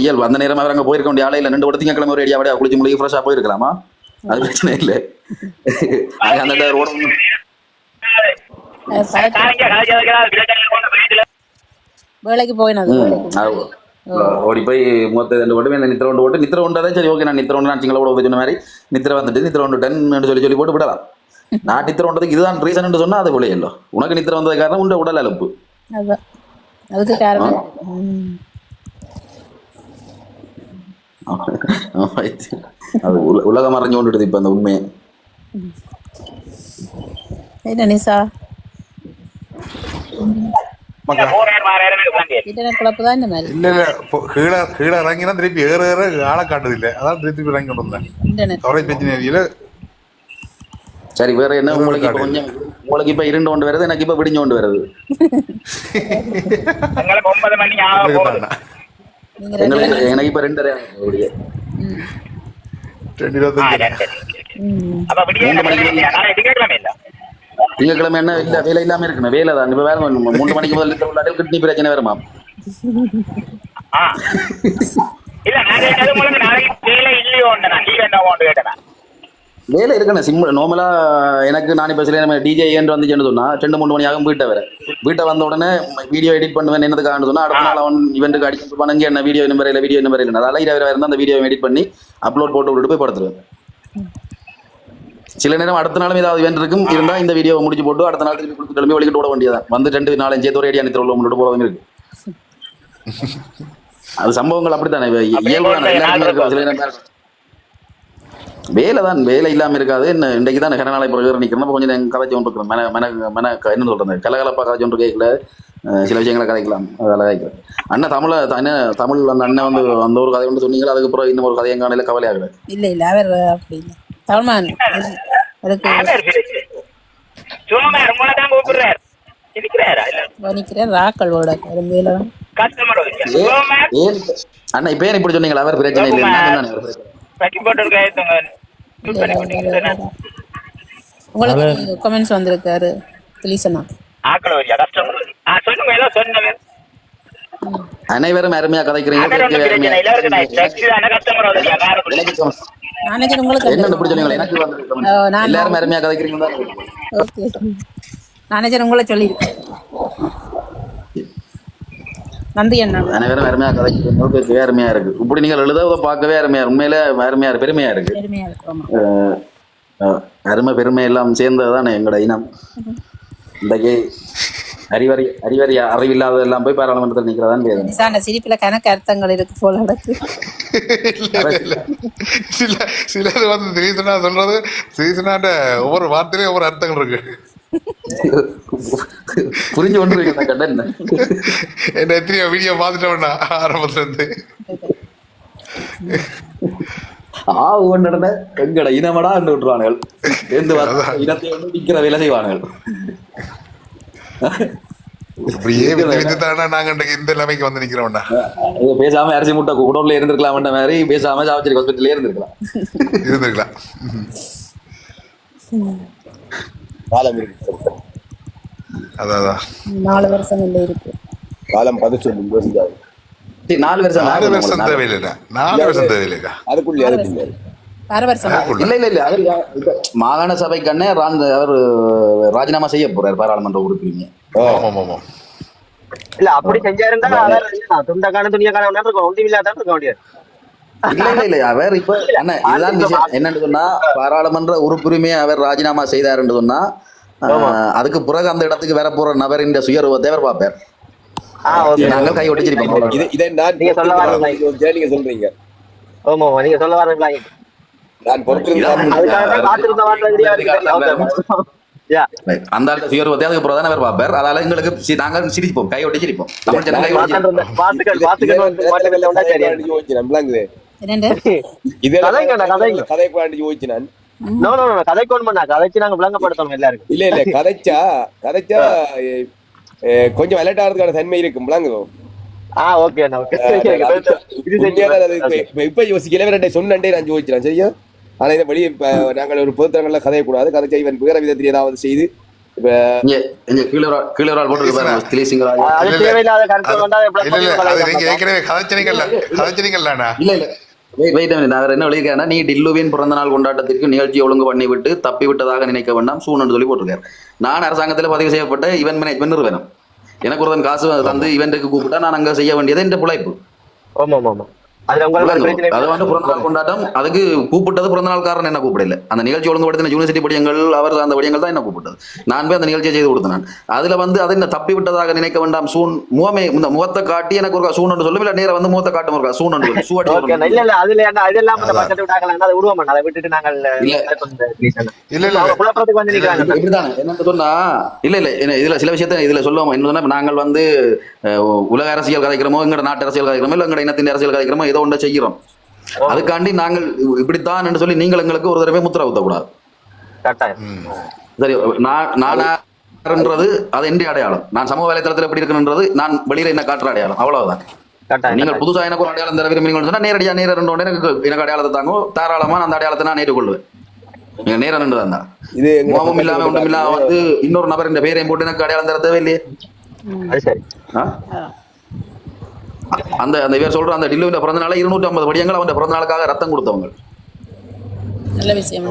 இயல்பு. அந்த நேரம் அவர் அங்கே போயிருக்க வேண்டிய ஆளை இல்லை, 2 இடத்துக்கு கிளம்பி ஒரு ஐடியா குளிச்சு முழுகி ஃப்ரெஷ்ஷாக போயிருக்கலாமா? அது பிரச்சனை இல்லை. அந்த வேலைக்கு போயினது ஓடி போய் மொத்த 2 ஓட்டு நித்திர ஒன்று ஓட்டு நித்திர ஒன்றா சரி ஓகே. நான் நித்திர ஒன்று நான் சிங்கள கூட சொன்ன மாதிரி நித்திர வந்துட்டு நித்திர ஒன்று 10 சொல்லி போட்டு விடலாம். நான் நித்திர ஒன்றதுக்கு இதுதான் ரீசன் சொன்னா அது போல இல்லை. உனக்கு நித்திர வந்தது காரணம் உண்ட உடல் அலுப்பு. அதுக்கு காரணம் அது உலகம் மறைஞ்சு கொண்டுடுது இப்ப அந்த உண்மையை. என்ன நிசா குழப்பதான் இந்த மாதிரி இல்ல கீழே கீழே இறங்கினா திருப்பி ஏற ஆளை காட்டுது இல்லை, அதான் திருப்பி இறங்கி கொண்டு வந்தேன் கவரேஜ் பிரச்சனை. சரி வேற என்ன உங்களுக்கு இப்ப கொஞ்சம் உங்களுக்கு இப்ப 2 கொண்டு வருது, எனக்கு இப்ப விடிஞ்சு கொண்டு வருது. எனக்கு இப்ப 2:30 திங்கக்கிழமை என்ன இல்ல வேலை இல்லாம இருக்கணும். வேலை தான் இப்ப வேற 3 மணிக்கு முதல்ல கிட்னி பிரச்சனை வருமா? வேலை இருக்கணும் சிம்பிள் நார்மலா. எனக்கு நான் இப்ப சில டிஜே ஏன் வந்துச்சுன்னு சொன்னா 2-3 மணி ஆகும் வீட்டை வர. வீட்டை வந்த உடனே வீடியோ எடிட் பண்ணுவேன். என்னதுக்காக சொன்னா அடுத்த நாள் அவன் இவெண்ட்டுக்கு அடிச்சு பண்ணங்க என்ன வீடியோ நம்பர் இல்லை அதெல்லாம் 20 இருந்தால் அந்த வீடியோ எடிட் பண்ணி அப்லோட் போட்டு விட்டுட்டு போய் படுத்துருவேன். சில நேரம் அடுத்த நாளும் ஏதாவது இவெண்ட் இருக்கும் இருந்தா இந்த வீடியோ முடிச்சு போட்டு அடுத்த நாள் திருப்பி கிளம்பி வழிகிட்டு ஓட வேண்டியதான். வந்து 2-4 சேர்த்து ஒரு ஏடியா நித்திர உள்ள முன்னோட்டு போறவங்க இருக்கு. அது சம்பவங்கள் அப்படித்தானே இயல்பான. வேலை தான் வேலை இல்லாமல் இருக்காது. இன்றைக்கு தான் கர நாளை பிறகு நிற்கிறோம். கொஞ்சம் நேரம் கதைச்சு கொண்டு இருக்கிறோம். என்ன சொல்றது கலகலப்பா கதைச்சு கொண்டு கேட்கல. சில விஷயங்களை கதைக்கலாம். அதெல்லாம் கதைக்கலாம். அண்ணன் தமிழ் அந்த அண்ணன் வந்து அந்த ஒரு கதை ஒன்று சொன்னீங்களா, அதுக்கப்புறம் இன்னும் ஒரு கதையும் காணையில கவலை ஆகல. இல்ல இல்ல அவர் அப்படி இல்லை தமிழ்மான் ராக்களோட அண்ணா இப்ப ஏன் இப்படி சொன்னீங்களா? அவர் பிரச்சனை இல்லை. உங்களுக்கு கமெண்ட்ஸ் வந்திருக்காரு அனைவரும் அருமையா கதைக்கிறீங்க. எல்லாரும் அருமையா கதைக்கிறீங்க. மேனேஜர் உங்களை சொல்லியிருக்கேன். நன்றி அண்ணா. அனைவரும் அருமையா கதைக்கிறீங்க. அருமையா இருக்கு. இப்படி நீங்கள் எழுத பார்க்கவே அருமையா உண்மையில அருமையா பெருமையா இருக்கு. அருமை பெருமை எல்லாம் சேர்ந்ததுதானே எங்களோட இனம். இன்றைக்கு அறிவில்லாத எல்லாம் போய் பாராளுமன்றத்தில் நிற்கிறதான். சிரிப்புல கணக்கு அர்த்தங்கள் இருக்கு போல இருக்கு. சிலது வந்து திரீசனா சொல்றது திரீசனாண்ட ஒவ்வொரு வார்த்தையிலும் ஒவ்வொரு அர்த்தங்கள் இருக்கு. புரிஞ்சு கொண்டு என்ன எத்தனையோ வீடியோ பார்த்துட்டோம்னா ஆரம்பத்துல இருந்து நடந்த எங்கட இனமடா என்று விட்டுருவானுகள். இனத்தை வந்து விற்கிற வேலை செய்வானுகள். பேசாம அரிசி முட்டை குடோன்ல இருந்திருக்கலாம் மாதிரி பேசாம சாவச்சேரி ஹாஸ்பிட்டல்ல இருந்திருக்கலாம். காலம் இருக்கு. அதான் 4 வருஷம் இல்லை இருக்கு. காலம் 4 வருஷம் தேவையில்லை. 4 வருஷம் தேவையில்லை. அதுக்குள்ள இல்ல மாகாண சபைக்கு அவர் ராஜினாமா செய்ய போறாரு பாராளுமன்ற உறுப்பினர். இல்ல அப்படி செஞ்சாருந்தா துண்டக்கான துணியக்கான ஒன்றுமில்லாதான் இருக்க முடியாது. இல்ல அவர் இப்ப இதுதான் விஷயம் என்னன்னு சொன்னா பாராளுமன்ற உறுப்புரிமையை அவர் ராஜினாமா செய்தாருன்னு சொன்னா அதுக்கு பிறகு அந்த இடத்துக்கு வர போற நபரின் சுயரூபத்தை அவர் பார்ப்பார். நாங்கள் கை ஒட்டிச்சிருப்போம். நீங்க சொல்றீங்க. ஆமா நீங்க சொல்ல வரீங்களா? அந்த சுயரூபத்தை அதுக்கு பிறகு தான் அவர் பார்ப்பார். அதனால எங்களுக்கு நாங்கள் சிரிப்போம், கை ஒட்டி சிரிப்போம். கொஞ்சம் விளையாடுறதுக்கான தன்மை இருக்கும். இப்ப யோசிக்கல சொன்னே நான் யோசிக்கிறேன். சரியா? ஆனா இதை வெளியே நாங்கள் ஒரு பொதுத்தரங்கள்ல கதையக்கூடாது. கதைச்சா இவன் வேற விதத்தில் ஏதாவது செய்து இப்ப இங்க கீழே ஒரு ஆள் போட்டுருக்கு பாருங்க, திலேசிங்கராஜ். அது தேவையில்லாத கருத்து வந்தா இல்ல இல்ல அது நீங்க ஏற்கனவே கதைச்சனீங்கல்லண்ணா. இல்ல இல்ல வெயிட் நான் என்ன விளையாடுறேன்னா, நீ டில்லுவின் பிறந்த நாள் கொண்டாட்டத்திற்கு நிகழ்ச்சி ஒழுங்கு பண்ணிவிட்டு தப்பி விட்டதாக நினைக்க வேண்டாம் சூன்னு சொல்லி போட்டிருக்காரு. நான் அரசாங்கத்தில் பதிவு செய்யப்பட்ட ஈவென்ட் மேனேஜ்மெண்ட் நிறுவனம். எனக்கு ஒருவன் காசு தந்து ஈவெண்ட்டுக்கு கூப்பிட்டா நான் அங்க செய்ய வேண்டியது என்ற பிழைப்பு. ஆமா ஆமா அது உங்களுக்கு அது வந்து பிறந்தநாள் கொண்டாட்டம். அதுக்கு கூப்பிட்டது பிறந்தநாள்காரன் என்ன கூப்பிடல. அந்த நிகழ்ச்சி ஒழுங்குபடுத்தின யூனிவர்சிட்டி படியங்கள் அவர் அந்த படியங்கள் தான் என்ன கூப்பிட்டது. நான் போய் அந்த நிகழ்ச்சியை செய்து கொடுத்தேன். அதுல வந்து அதை என்ன தப்பி விட்டதாக நினைக்க வேண்டாம் சூன் முகமே இந்த முகத்தை காட்டி எனக்கு ஒரு சூன் சொல்லும். இல்ல நேரம் வந்து முகத்தை காட்டும் இருக்கா சூன் சூடி. இல்ல இல்ல அதுல என்ன அதெல்லாம் அந்த பட்ஜெட் விட்டாங்களா அதை விடுவோம். அதை விட்டுட்டு நாங்கள் இல்ல இல்ல குழப்பத்துக்கு வந்து நிக்கிறாங்க. இப்படிதானே என்ன சொன்னா இல்ல இல்ல இதுல சில விஷயத்த இதுல சொல்லுவோம். என்ன சொன்னா நாங்கள் வந்து உலக அரசியல் கதைக்கிறோமோ, எங்கட நாட்டு அரசியல் கதைக்கிறோமோ, இல்ல எங்கட இனத்தின் அரசியல் கதைக்கிறோமோ, ஏதோ ஒன்றை செய்கிறோம். அதுக்காண்டி நாங்கள் இப்படித்தான் என்று சொல்லி நீங்கள் எங்களுக்கு ஒரு தடவை முத்திர ஊத்தக்கூடாது. சரி, நான்ன்றது அது எந்த அடையாளம். நான் சமூக வலைத்தளத்தில் எப்படி இருக்கணுன்றது நான் வெளியில என்ன காட்டுற அடையாளம், அவ்வளவுதான். நீங்கள் புதுசா எனக்கு ஒரு அடையாளம் தர விரும்புறீங்கன்னு சொன்னா நேரடியா நேரம் எனக்கு அடையாளத்தை தாங்க தாராளமா அந்த அடையாளத்தை நான் ஏற்றுக்கொள்வேன். நேரம் நின்று தான் இது மோகமும் இல்லாம ஒன்றும் இல்லாம வந்து இன்னொரு நபர் பேரையும் போட்டு எனக்கு அடையாளம் தர தேவையில்லையே. அந்த அந்த இவர் சொல்ற அந்த டில்லுவின் பிறந்த நாள 250 படியங்கள் அவன் பிறந்த நாளுக்காக ரத்தம் கொடுத்தவங்க. நல்ல விஷயம்.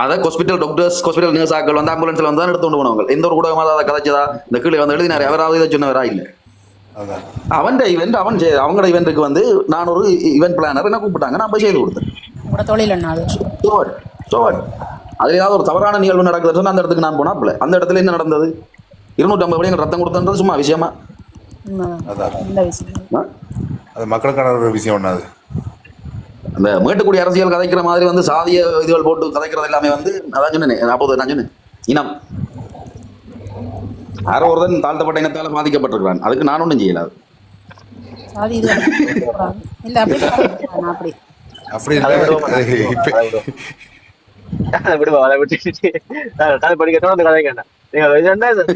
அத ஹாஸ்பிட்டல் டாக்டர்ஸ், ஹாஸ்பிட்டல் நர்ஸ் ஆக்கள் வந்து ஆம்புலன்ஸ்ல வந்து எடுத்து கொண்டு போனவங்க. எந்த ஒரு கூடமா அதை கதைச்சதா இந்த கீழே வந்து எழுதினாரு. அவராவது இதை சொன்னவரா இல்ல. அவன் ஈவெண்ட் அவங்களோட ஈவெண்ட்டுக்கு வந்து நான் ஒரு ஈவெண்ட் பிளானர் என்ன கூப்பிட்டாங்க, நான் போய் செய்து கொடுத்தேன். தொழில் என்ன அதுல ஏதாவது ஒரு தவறான நிகழ்வு நடக்குதுன்னு சொன்னா அந்த இடத்துக்கு நான் போனாப்ல அந்த இடத்துல என்ன நடந்தது? 250 படியங்கள் ரத்தம் கொடுத்தன்றது சும்மா விஷயமா? அது மக்களுக்கான ஒரு விஷயம் ஒண்ணு. அது அந்த மேட்டுக்குடி அரசியல் கதைக்கிற மாதிரி வந்து சாதிய இதுகள் போட்டு கதைக்கிறது எல்லாமே வந்து அதான் சொன்னேன். அப்போது நான் சொன்னேன் இனம் யாரோ ஒருத்தன் தாழ்த்தப்பட்ட இனத்தால பாதிக்கப்பட்டிருக்கிறான். அதுக்கு நான் ஒன்றும் செய்யலாது. அப்படி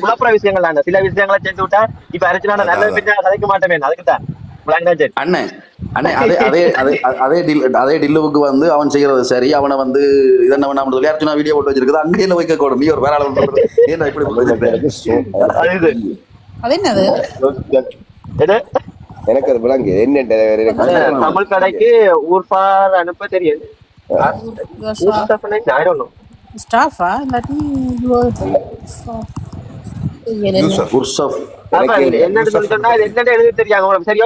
குழப்பற விஷயங்கள் சில விஷயங்களை செஞ்சு விட்டா இப்ப அரைச்சுனா நல்ல கதைக்க மாட்டேன். அதுக்குதான் அண்ணன் அதே டில்லுவுக்கு வந்து அவன் செய்யறது சரி, அவனை வந்து இதென்ன பண்ண சொல்லி அர்ச்சனா வீடியோ போட்டு வச்சிருக்குது. அங்கேயில வைக்க கூடும். நீ ஒரு வேற ஏன்னா இப்படி எனக்கு அது விளங்கு என்ன தமிழ் கடைக்கு ஊர்பார் அனுப்ப தெரியாது. ஸ்டாஃபா என்னன்னு சொன்னா என்னன்னு எழுதி தெரியாங்க. சரியா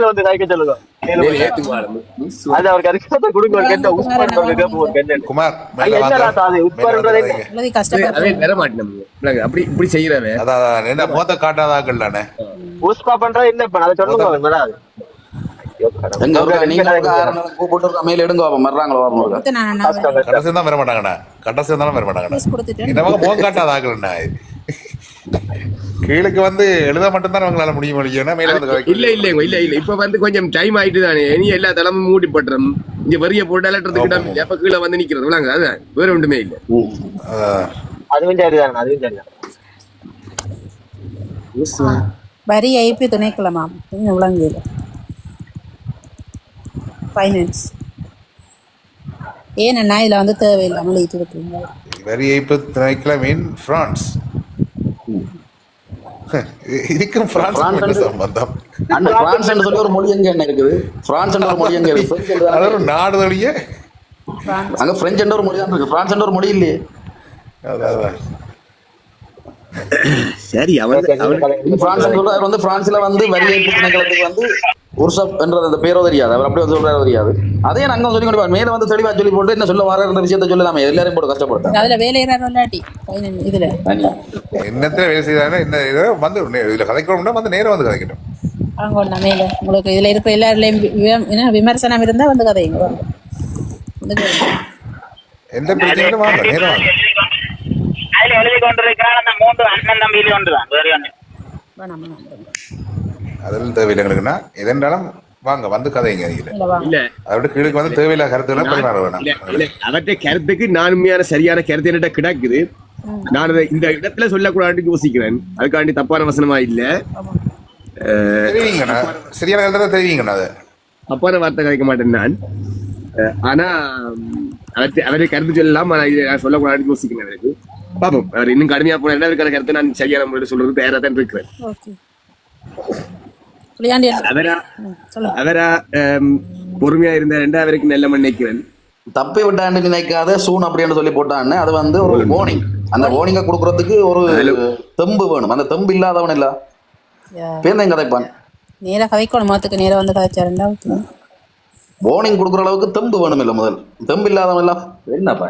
வந்து காய்க்க சொல்லுங்க. அது அவருக்கு அதுக்கு கொடுங்க. குமார் அப்படி இப்படி செய்யறவன் அதான் என்ன மோத காட்டாதாக்கள் தானே புஷ்பா பண்றது என்ன பண்ண அதை சொல்லுங்க. மேல எடுங்க கடைசி தான் வர மாட்டாங்கண்ணா. கடைசி இருந்தாலும் வர மாட்டாங்கண்ணா. என்னவங்க மோகம் காட்டாத ஆகலண்ணா. கீழுக்கு வந்து எழுத மட்டும்தான் அவங்களால முடியும். இல்ல இல்ல இல்ல இல்ல இப்ப வந்து கொஞ்சம் டைம் ஆயிட்டு தானே. இனி எல்லா தளமும் மூடி பட்டுறோம். இங்க வரிய போட்டு எலக்ட்ரிக் எப்ப கீழே வந்து நிக்கிறது அதான் வேற ஒன்றுமே இல்லை. அதுவும் சரிதான். அதுவும் சரிதான். வரி ஐபி துணைக்கிழமாம் விளங்குது ஃபைனான்ஸ் ஏன்னா இதுல வந்து தேவையில்லாமல் இருக்கீங்க. வரி ஐபி துணைக்கிழமை இன் பிரான்ஸ் இதுக்கும் பிரான்ஸ் சம்பந்தம். பிரான்ஸ் என்று சொல்லி ஒரு மொழி எங்க என்ன இருக்குது? பிரான்ஸ் என்ற ஒரு மொழி எங்க இருக்கு? அதாவது நாடு வழியே அங்க பிரெஞ்சு என்ற ஒரு மொழி தான் இருக்கு. பிரான்ஸ் என்ற ஒரு மொழி இல்லையே. சரி அவர் வந்து பிரான்ஸ்ல வந்து வரி ஏய்ப்பு திணைக்களத்துக்கு வந்து உர்சப் என்றது அந்த பேரோ தெரியாது. அவர் அப்படி வந்து சொல்றாரு தெரியாது. அதே நாங்க சொல்லி கொண்டு மேல வந்து தெளிவா சொல்லி போட்டு என்ன சொல்ல வர விஷயத்த சொல்லலாமே. எல்லாரும் போட்டு கஷ்டப்படுறாங்க. அதுல வேலை இல்லாட்டி இதுல என்னத்துல வேலை செய்யறாங்க. இந்த இதை வந்து இதுல கதைக்கணும்னா வந்து நேரம் வந்து கதைக்கட்டும். அவங்க மேல உங்களுக்கு இதுல இருக்கிற எல்லாருலயும் விமர்சனம் இருந்தா வந்து கதைங்க. எந்த பிரச்சனையும் வாங்க நேரம் வாங்க. அதுல எழுதி கொண்டிருக்கிறான் அந்த 3 அண்ணன் தம்பியில ஒன்றுதான் வேற ஒன்று. அதில் தேவையில்லைங்களுக்குன்னா எதென்றாலும் வாங்க வந்து கதைங்க. இல்ல அதோட கீழுக்கு வந்து தேவையில்லாத கருத்துக்களை பரிமாற வேணாம். அவற்றை கருத்துக்கு நானுமையான சரியான கருத்து என்ன கிடக்குது. நான் இந்த இடத்துல சொல்லக்கூடாதுன்னு யோசிக்கிறேன். அதுக்காண்டி தப்பான வசனமா இல்ல தெரிவிங்கண்ணா. சரியான கருத்தை தெரிவிங்கண்ணா. அதை தப்பான வார்த்தை கதைக்க மாட்டேன் நான். ஆனா அவரை கருத்து சொல்லலாம், நான் சொல்லக்கூடாது யோசிக்கிறேன். அவருக்கு பாப்போம், அவர் இன்னும் கடுமையா போனா அவருக்கான கருத்தை நான் சரியான முறையில் சொல்றது தயாரா தான் இருக்கிறேன். ஓகே புளியாண்டி அவரா பொறுமையா இருந்தா அவருக்கு நல்ல நினைக்கிறேன். தப்பி விட்டான்னு நினைக்காத சூன் அப்படின்னு சொல்லி போட்டான்னு அது வந்து ஒரு வார்னிங். அந்த வார்னிங்கை கொடுக்கறதுக்கு ஒரு தெம்பு வேணும். அந்த தெம்பு இல்லாதவன் இல்ல பேர்ந்தான் கதைப்பான். நேராக கதைக்கணும், மாத்துக்கு நேராக வந்து கதைச்சாருண்டா வார்னிங் கொடுக்குற அளவுக்கு தெம்பு வேணும் இல்ல. முதல் தெம்பு இல்லாதவன் இல்ல என்னப்பா.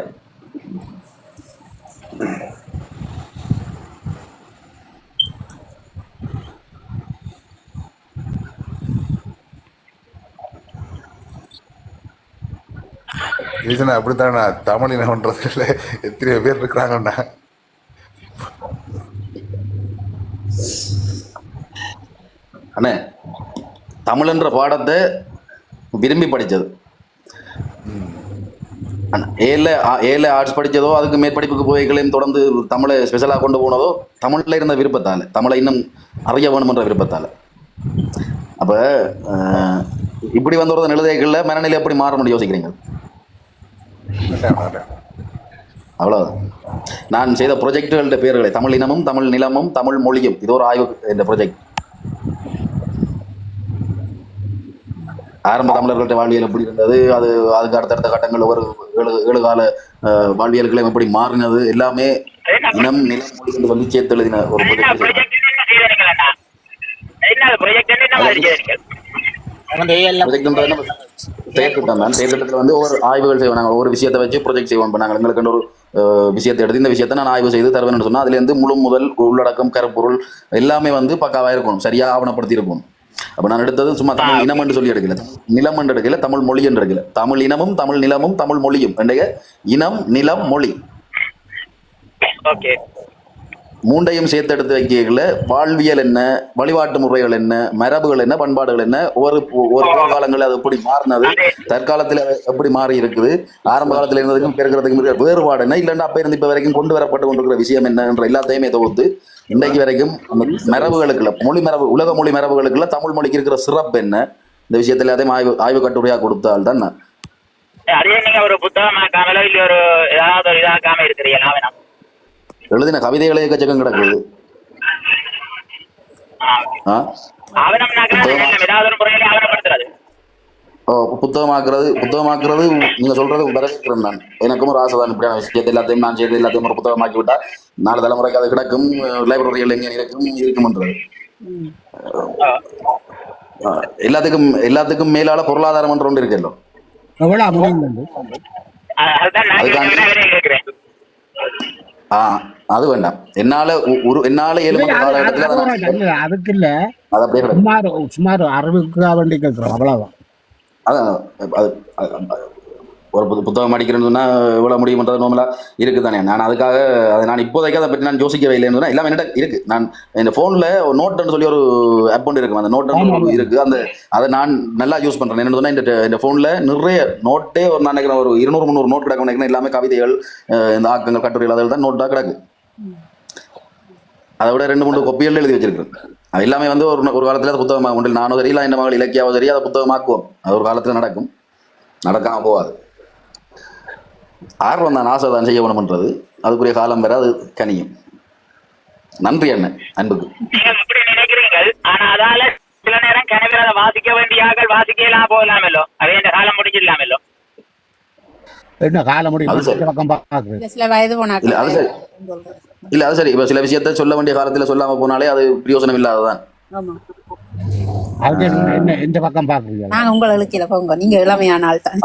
அப்படித்தானா தமிழ் இனம்ன்றதுல எத்தனை பேர் இருக்கிறாங்கண்ணா. அண்ணே தமிழ்ன்ற பாடத்தை விரும்பி படித்தது, ஏல ஆர்ட்ஸ் படித்ததோ அதுக்கு மேற்படிப்புக்கு போய்களையும் தொடர்ந்து தமிழை ஸ்பெஷலாக கொண்டு போனதோ தமிழில் இருந்த விருப்பத்தால், தமிழை இன்னும் அறிய வேணுமென்ற விருப்பத்தால். அப்போ இப்படி வந்து ஒரு எழுதைகளில் மனநிலை எப்படி மாற முடியும் யோசிக்கிறீங்க? அவ்வளோதான். நான் செய்த ப்ரொஜெக்டுகள பேர்களை தமிழ் இனமும் தமிழ் நிலமும் தமிழ் மொழியும், இது ஒரு ஆய்வு. இந்த ப்ரொஜெக்ட் ஆரம்ப தமிழர்கள்ட்ட வாழ்வியல் எப்படி இருந்தது, அதுக்கு அடுத்தடுத்த கட்டங்கள் ஒரு ஏழு கால வாழ்வியல்களையும் எப்படி மாறினது, எல்லாமே இனம் நிலம் மொழி என்று சொல்லி சேர்த்து எழுதின ஒரு செயற்திட்டத்தில் வந்து ஒரு ஆய்வுகள் செய்வோம். நாங்கள் ஒரு விஷயத்தை வச்சு ப்ரொஜெக்ட் செய்வோம். இப்போ நாங்கள் எங்களுக்கு ஒரு விஷயத்தை எடுத்து இந்த விஷயத்தை நான் ஆய்வு செய்து தருவேன்னு சொன்னால் அதுலேருந்து முழு முதல் உள்ளடக்கம் கருப்பொருள் எல்லாமே வந்து பக்காவாக இருக்கணும், சரியாக ஆவணப்படுத்தி இருக்கணும். அப்போ நான் எடுத்தது சும்மா தமிழ் இனம் என்று சொல்லி எடுக்கல, நிலம் என்று எடுக்கல, தமிழ் மொழி என்று எடுக்கல. தமிழ் இனமும் தமிழ் நிலமும் தமிழ் மொழியும் என்ற இனம் நிலம் மொழி மூண்டையும் சேர்த்து எடுத்து வைக்கல. வாழ்வியல் என்ன, வழிபாட்டு முறைகள் என்ன, மரபுகள் என்ன, பண்பாடுகள் என்ன, ஒரு காலங்களில் அது எப்படி மாறினது, தற்காலத்தில் எப்படி மாறி இருக்குது, ஆரம்ப காலத்தில் இருந்ததுக்கும் பெருக்கிறதுக்கும் வேறுபாடு என்ன, இல்லைன்னா அப்போ இருந்து இப்போ வரைக்கும் கொண்டு வரப்பட்டு கொண்டிருக்கிற விஷயம் என்ன என்ற எல்லாத்தையுமே தொகுத்து இன்றைக்கு வரைக்கும் அந்த மரபுகளுக்குள்ள மொழி மரபு உலக மொழி மரபுகளுக்குள்ள தமிழ் மொழிக்கு இருக்கிற சிறப்பு என்ன, இந்த விஷயத்துல அதையும் ஆய்வு கட்டுரையாக கொடுத்தால் தான் ஒரு புத்தகமாக்காமலோ இல்ல ஒரு ஏதாவது ஒரு இதாக்காம இருக்கிறீங்க. எழுதின கவிதைகளே எக்கச்சக்கம் கிடக்குது. புத்தகமாக்குறது நீங்க சொல்றது வரவேற்கிறேன். நான் எனக்கும் ஒரு ஆசை தான். இப்படியான விஷயத்தை எல்லாத்தையும் நான் செய்து எல்லாத்தையும் ஒரு புத்தகமாக்கி விட்டா 4 தலைமுறைக்கு அது கிடக்கும், லைப்ரரிகள் எங்கே இருக்கும்ன்றது. எல்லாத்துக்கும் மேலால பொருளாதாரம் என்ற ஒன்று இருக்குல்ல, அது வேண்டாம். என்னால 7 காலகட்டத்தில் அதுக்கு இல்ல, சுமார் 60 வண்டி கேட்கிறோம், அவ்வளவுதான். அதான் ஒரு புத்தகம் அடிக்கிறேன்னு சொன்னா எவ்வளவு முடியும்ன்றது நார்மலா இருக்குதானே. நான் அதுக்காக நான் இப்போதைக்கு அதை பற்றி நான் யோசிக்கவே இல்லைன்னு சொன்னா எல்லாமே என்கிட்ட இருக்கு. நான் இந்த போன்ல நோட்னு சொல்லி ஒரு ஆப் ஒன்று இருக்கு, அந்த நோட் இருக்கு. அதை நான் நல்லா யூஸ் பண்றேன். என்ன சொன்னா இந்த போன்ல நிறைய நோட்டே ஒரு நான் நினைக்கிறேன் ஒரு 200-300 நோட் கிடக்கும் நினைக்கிறேன். எல்லாமே கவிதைகள், இந்த ஆக்கங்கள், கட்டுரைகள், அதில் தான் நோட்டா கிடக்கு. அதை விட 2-3 கொப்பிகள் எழுதி வச்சிருக்கேன். அது எல்லாமே வந்து ஒரு காலத்துல அது புத்தகமாக உண்டு. நானும் சரி, இல்லை இந்த மகள் இலக்கியாவோ சரி, அதை புத்தகமாக்குவோம். அது ஒரு காலத்துல நடக்கும், நடக்காம போகாது. ஆர்வம் தான், ஆசை தான் செய்ய வேணும்ன்றது. அதுக்குரிய காலம் வேற, அது கனியும். நன்றி அண்ணன் அன்புக்கு. சில நேரம் கனவில வாசிக்க வேண்டிய வாசிக்கலாம் போகலாமல்லோ, அதே இந்த காலம் முடிஞ்சிடலாமல்லோ. என்ன காலம் முடியும், சில வயது போனா இல்ல அது சரி. இப்ப சில விஷயத்த சொல்ல வேண்டிய காலத்துல சொல்லாம போனாலே அது பிரயோசனம் இல்லாததான். இந்த பக்கம் பாக்குறீங்க, நாங்க உங்களை இழுக்கல போங்க, நீங்க இளமையான ஆள் தான்.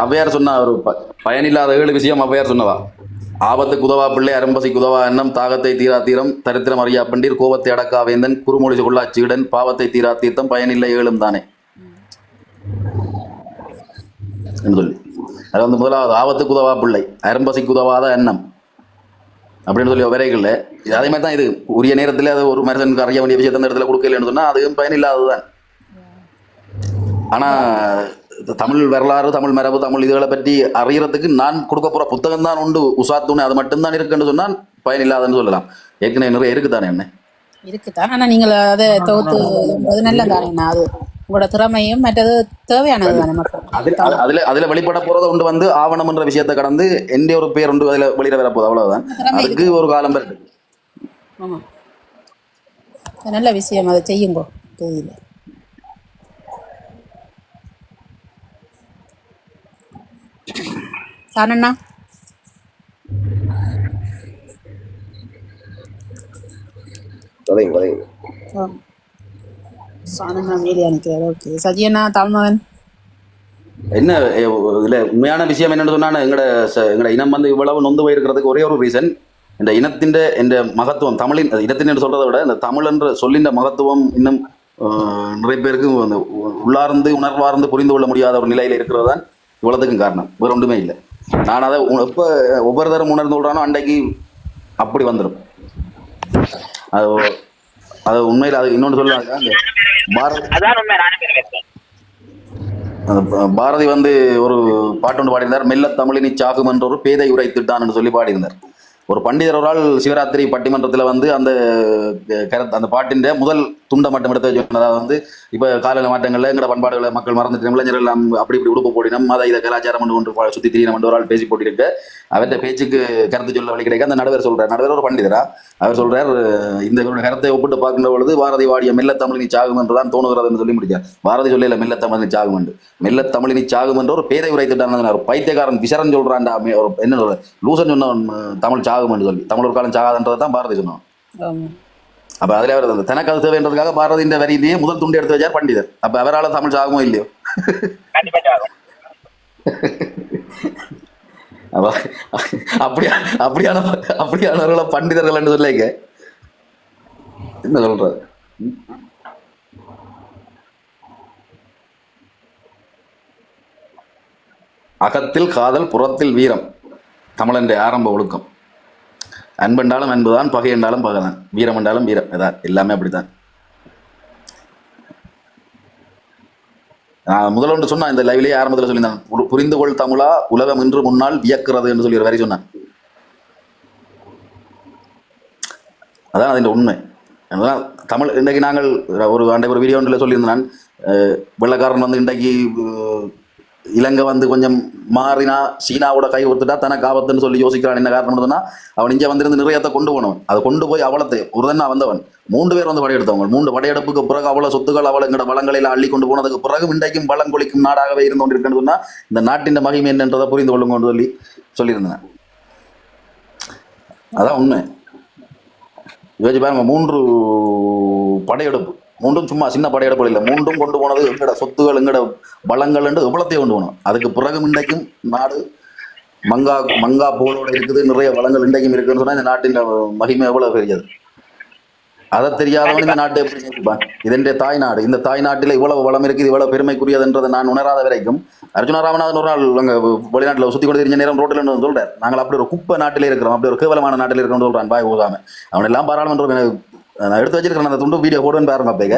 அவ்வையார் சொன்ன ஒரு பயனில்லாத 7 விஷயம் அவ்வையார் சொன்னவா. ஆபத்துக்கு உதவா பிள்ளை, அரம்பசிக்கு உதவா எண்ணம், தாகத்தை தீரா தீரம், தரித்திரம் அறியா பண்டீர், கோபத்தை அடக்கா வேந்தன், குறுமொழி கொள்ளாச்சீடன், பாவத்தை தீரா தீர்த்தம், பயனில்லை 7 தானே சொல்லி. அது வந்து முதலாவது ஆபத்துக்கு உதவா பிள்ளை, அரம்பசிக்கு உதவாத எண்ணம் அப்படின்னு சொல்லி வரைகள்ல. அதே மாதிரி தான் இது. உரிய நேரத்தில் அது ஒரு மனுஷனுக்கு அறிய வேண்டிய விஷயத்த அந்த இடத்துல கொடுக்கலன்னு சொன்னா அதுவும் பயனில்லாததுதான். ஆனா தமிழ் வரலாறு, தமிழ் மரபு, தமிழ் இதுகளை பற்றி அறியறதுக்கு நான் கொடுக்க போற புத்தகம் தான் உண்டு, உசாத்துணை, அது மட்டும்தான் இருக்குன்னு சொன்னால் பயனில்லாதுன்னு சொல்லலாம். ஏற்கனவே நிறைய இருக்குதானே என்ன இருக்குதான். ஆனா நீங்கள் அதை தொகுத்து நல்லதானே. அது உங்களோட திறமையும் மற்றது தேவையானது தானே மக்கள். அதுல வெளிப்பட போறது ஒன்று வந்து ஆவணம் என்ற விஷயத்தை கடந்து எந்த ஒரு பேர் ஒன்று அதுல வெளியிட வரப்போகுது, அவ்வளவுதான். அதுக்கு ஒரு காலம் இருக்கு. ஆமா, நல்ல விஷயம், அதை செய்யுங்கோ. தெரியல சாணண்ணா சாணண்ணா மீடியா நிற்கிறார். ஓகே சஜியண்ணா தாழ்மகன் என்ன இதுல உண்மையான விஷயம் என்னன்னு சொன்னா, எங்கட இனம் வந்து இவ்வளவு நொந்து போயிருக்கிறதுக்கு ஒரே ஒரு ரீசன், இந்த இனத்தின் இந்த மகத்துவம், தமிழின் இனத்தின் என்று சொல்றதை விட இந்த தமிழ் என்ற சொல்லின் மகத்துவம் இன்னும் நிறைய பேருக்கு உள்ளார்ந்து உணர்வார்ந்து புரிந்து கொள்ள முடியாத ஒரு நிலையில இருக்கிறது தான் இவ்வளவுக்கும் காரணம். வேற ஒன்றுமே இல்லை. நான் அதை எப்ப ஒவ்வொரு தரம் உணர்ந்து கொள்றானோ அன்றைக்கு அப்படி வந்துடும். அது உண்மையில் அது இன்னொன்று சொல்லுவாங்க, பாரதி வந்து ஒரு பாட்டு ஒன்று பாடியிருந்தார், மெல்ல தமிழினி சாகும் என்ற ஒரு பேதை உரைத்திட்டான்னு சொல்லி பாடியிருந்தார். ஒரு பண்டிதர் ஒரு ஆள் சிவராத்திரி பட்டிமன்றத்தில் வந்து அந்த பாட்டின் முதல் துண்டை மட்டும் எடுத்து வச்சு, அதாவது வந்து இப்போ காலையில் மாற்றங்களில் எங்களோட பண்பாடுகளை மக்கள் மறந்துட்டு இளைஞர்கள் எல்லாம் அப்படி இப்படி உடுப்பு போடினோம், அதை இதை கலாச்சாரம் ஒன்று சுற்றி திரியினம் ஒரு ஆள் பேசி போட்டிருக்க, அவர்கிட்ட பேச்சுக்கு கருத்து சொல்ல வழி கிடைக்க அந்த நடுவர் சொல்றார். நடுவர் ஒரு பண்டிதரா அவர் சொல்றார், இந்த கருத்தை ஒப்பிட்டு பார்க்கின்ற பொழுது பாரதி வாடிய மெல்ல தமிழினி சாகும் என்றுதான் தோணுகிறதுன்னு சொல்லி முடிச்சார். பாரதி சொல்லல மெல்ல தமிழினி சாகும் என்று, மெல்ல தமிழினி சாகும் என்று ஒரு பேதை உரைத்துட்டான். ஒரு பைத்தியக்காரன் விசரன் சொல்றான், என்ன சொல்ற லூசன் சொன்னவன் தமிழ் சாகும் என்று சொல்லி, தமிழ் ஒரு காலம் சாகாதுன்றதை தான் பாரதி சொன்னான். அப்ப அதுல அவர் அந்த தனக்கு அது தேவைன்றதுக்காக பாரதி இந்த வரியிலேயே முதல் துண்டு எடுத்து வச்சார் பண்டிதர். அப்ப அவரால் தமிழ் சாகுமோ இல்லையோ? அப்படியானவர்களை பண்டிதர்கள் என்று சொல்லிக்க என்ன சொல்றது? அகத்தில் காதல் புறத்தில் வீரம் தமிழன் ஆரம்ப ஒழுக்கம். அன்பென்றாலும் அன்புதான், பகை என்றாலும் பகைதான், வீரம் என்றாலும் வீரம், இதான் எல்லாமே அப்படித்தான். நான் முதல்ல சொன்னா இந்த லைவ்லேயே ஆரம்பத்தில் சொல்லியிருந்தேன், புரிந்து கொள் தமிழா உலகம் இன்று முன்னால் வியக்கிறது என்று சொல்லி ஒரு வரி சொன்னேன். அதான் அதின் உண்மை. தமிழ் இன்றைக்கு நாங்கள் ஒரு வீடியோ ஒன்றில் சொல்லியிருந்தேன், வெள்ளக்காரன் வந்து இன்றைக்கு இலங்கை வந்து கொஞ்சம் மாறினா சீனாவோட கை ஒத்துட்டா தனக்கு ஆபத்துன்னு சொல்லி யோசிக்கிறான். என்ன காரணம் சொன்னா, அவன் இங்கே வந்திருந்து நிறையத்தை கொண்டு போனவன், அதை கொண்டு போய் அவளத்தை ஒரு தண்ணா வந்தவன் 3 பேர் வந்து படையெடுத்தவங்க. 3 படையெடுப்புக்கு பிறகு அவள சொத்துக்கள் அவளை எங்கட வளங்களை எல்லாம் அள்ளி கொண்டு போனதுக்கு பிறகு இன்றைக்கும் பலம் கொளிக்கும் நாடாகவே இருந்து கொண்டிருக்குன்னு சொன்னா, இந்த நாட்டின் மகிமை என்னன்றதை புரிந்து கொள்ளுங்க சொல்லியிருந்தேன். அதான் உண்மை. யோசிச்சு பாருங்க, 3 படையெடுப்பு, 3ம் சும்மா சின்ன படையெடுப்பு இல்லை, 3ம் கொண்டு போனது எங்கட சொத்துகள் எங்கட பலங்கள் என்று எவ்வளத்தையும் கொண்டு போனோம். அதுக்கு பிறகு இன்றைக்கும் நாடு மங்கா போலோட இருக்குது, நிறைய வளங்கள் இன்றைக்கும் இருக்குன்னு சொன்னா இந்த நாட்டின் மகிமை எவ்வளவு பெரியது. அதை தெரியாதவன் இந்த நாட்டை எப்படி நினைப்பான்? இதென்றைய தாய்நாடு, இந்த தாய்நாட்டில் இவ்வளவு வளம் இருக்குது, இவ்வளவு பெருமைக்குரியதுன்றதை நான் உணராத வரைக்கும் அர்ஜுனா ராமநாதன் ஒரு நாள் அங்கே வெளிநாட்டில் சுற்றி கொண்டு தெரிஞ்ச நேரம் ரோட்டில் சொல்றார், நாங்கள் அப்படி ஒரு குப்பை நாட்டிலே இருக்கிறோம், அப்படி ஒரு கேவலமான நாட்டில் இருக்கிறோம்னு சொல்றான் பாய் போகாம. அவன் எல்லாம் பாராளுமன்றம் நான் எடுத்து வச்சிருக்கேன், அந்த துண்டு வீடியோ போடுவேன் பாருங்க. அப்பேங்க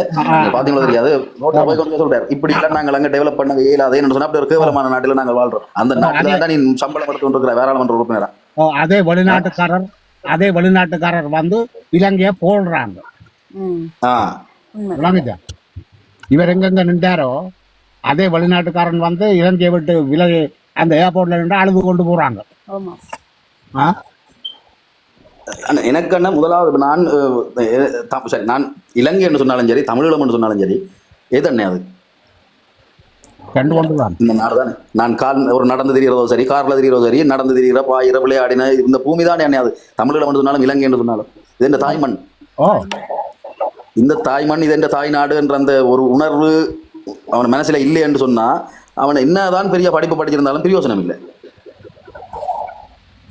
பாத்தீங்களா தெரியாது, போய் கொஞ்சம் சொல்றாரு, இப்படி இல்லை நாங்கள் அங்கே டெவலப் பண்ண இயலாதே சொன்னா, அப்படி ஒரு கேவலமான நாட்டில் நாங்கள் வாழ்றோம். அந்த நாட்டில் தான் நீ சம்பளம் எடுத்து கொண்டு இருக்கிற வேளாண்மன்ற உறுப்பினரா. அதே வெளிநாட்டுக்காரர் வந்து இலங்கைய போடுறாங்க. இவர் எங்கெங்க நின்றாரோ அதே வெளிநாட்டுக்காரன் வந்து இலங்கையை விட்டு விலகி அந்த ஏர்போர்ட்ல நின்று அழுது கொண்டு போறாங்க. எனக்கு என்ன முதலாவது நான் சரி, நான் இலங்கை என்று சொன்னாலும் சரி, தமிழீழம் என்று சொன்னாலும் சரி, எது அது இந்த நாடு தானே. நான் ஒரு நடந்து திரிகிறதோ சரி, கார்ல திரிகிறதோ சரி, நடந்து திரிகிற பாயிர விளையாடின இந்த பூமி தானே அண்ணையாது. தமிழீழம் என்று சொன்னாலும் இலங்கை என்று சொன்னாலும் இது என்ற தாய்மண். இந்த தாய்மண் இது என்ற தாய்நாடு என்ற அந்த ஒரு உணர்வு அவன் மனசுல இல்லை என்று சொன்னா, அவன் என்னதான் பெரிய படிப்பு படிச்சிருந்தாலும் பிரயோசனம் இல்லை.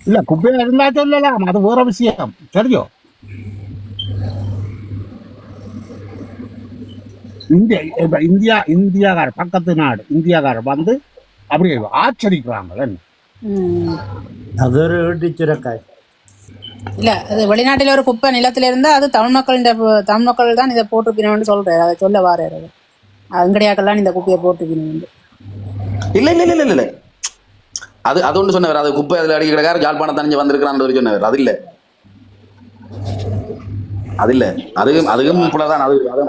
இல்ல குப்பையில இருந்தா சொல்லலாம், அது வேற விஷயம். சரியோ, இந்தியாக்கார பக்கத்து நாடு இந்தியாக்கார வந்து அப்படியே ஆச்சரிக்கிறாங்க. அது ஒரு டீச்சரக்காய் இல்ல, அது வெளிநாட்டில ஒரு குப்பை நிலத்தில இருந்தா அது தமிழ் மக்கள் தான் இதை போட்டிருக்கணும்னு சொல்றாரு. அதை சொல்ல வாராரு, அங்கடியாக்கெல்லாம் இந்த குப்பையை போட்டிருக்கணும். இல்ல இல்ல இல்ல இல்ல, அது ஒன்று சொன்னவர், அது குப்பை அதில் அடிக்கிற யாழ்ப்பாணம் தனிஞ்சு வந்திருக்கிறான்னு சொன்னவர். அது இல்லை, அது இல்ல அதுவும் புலதான்.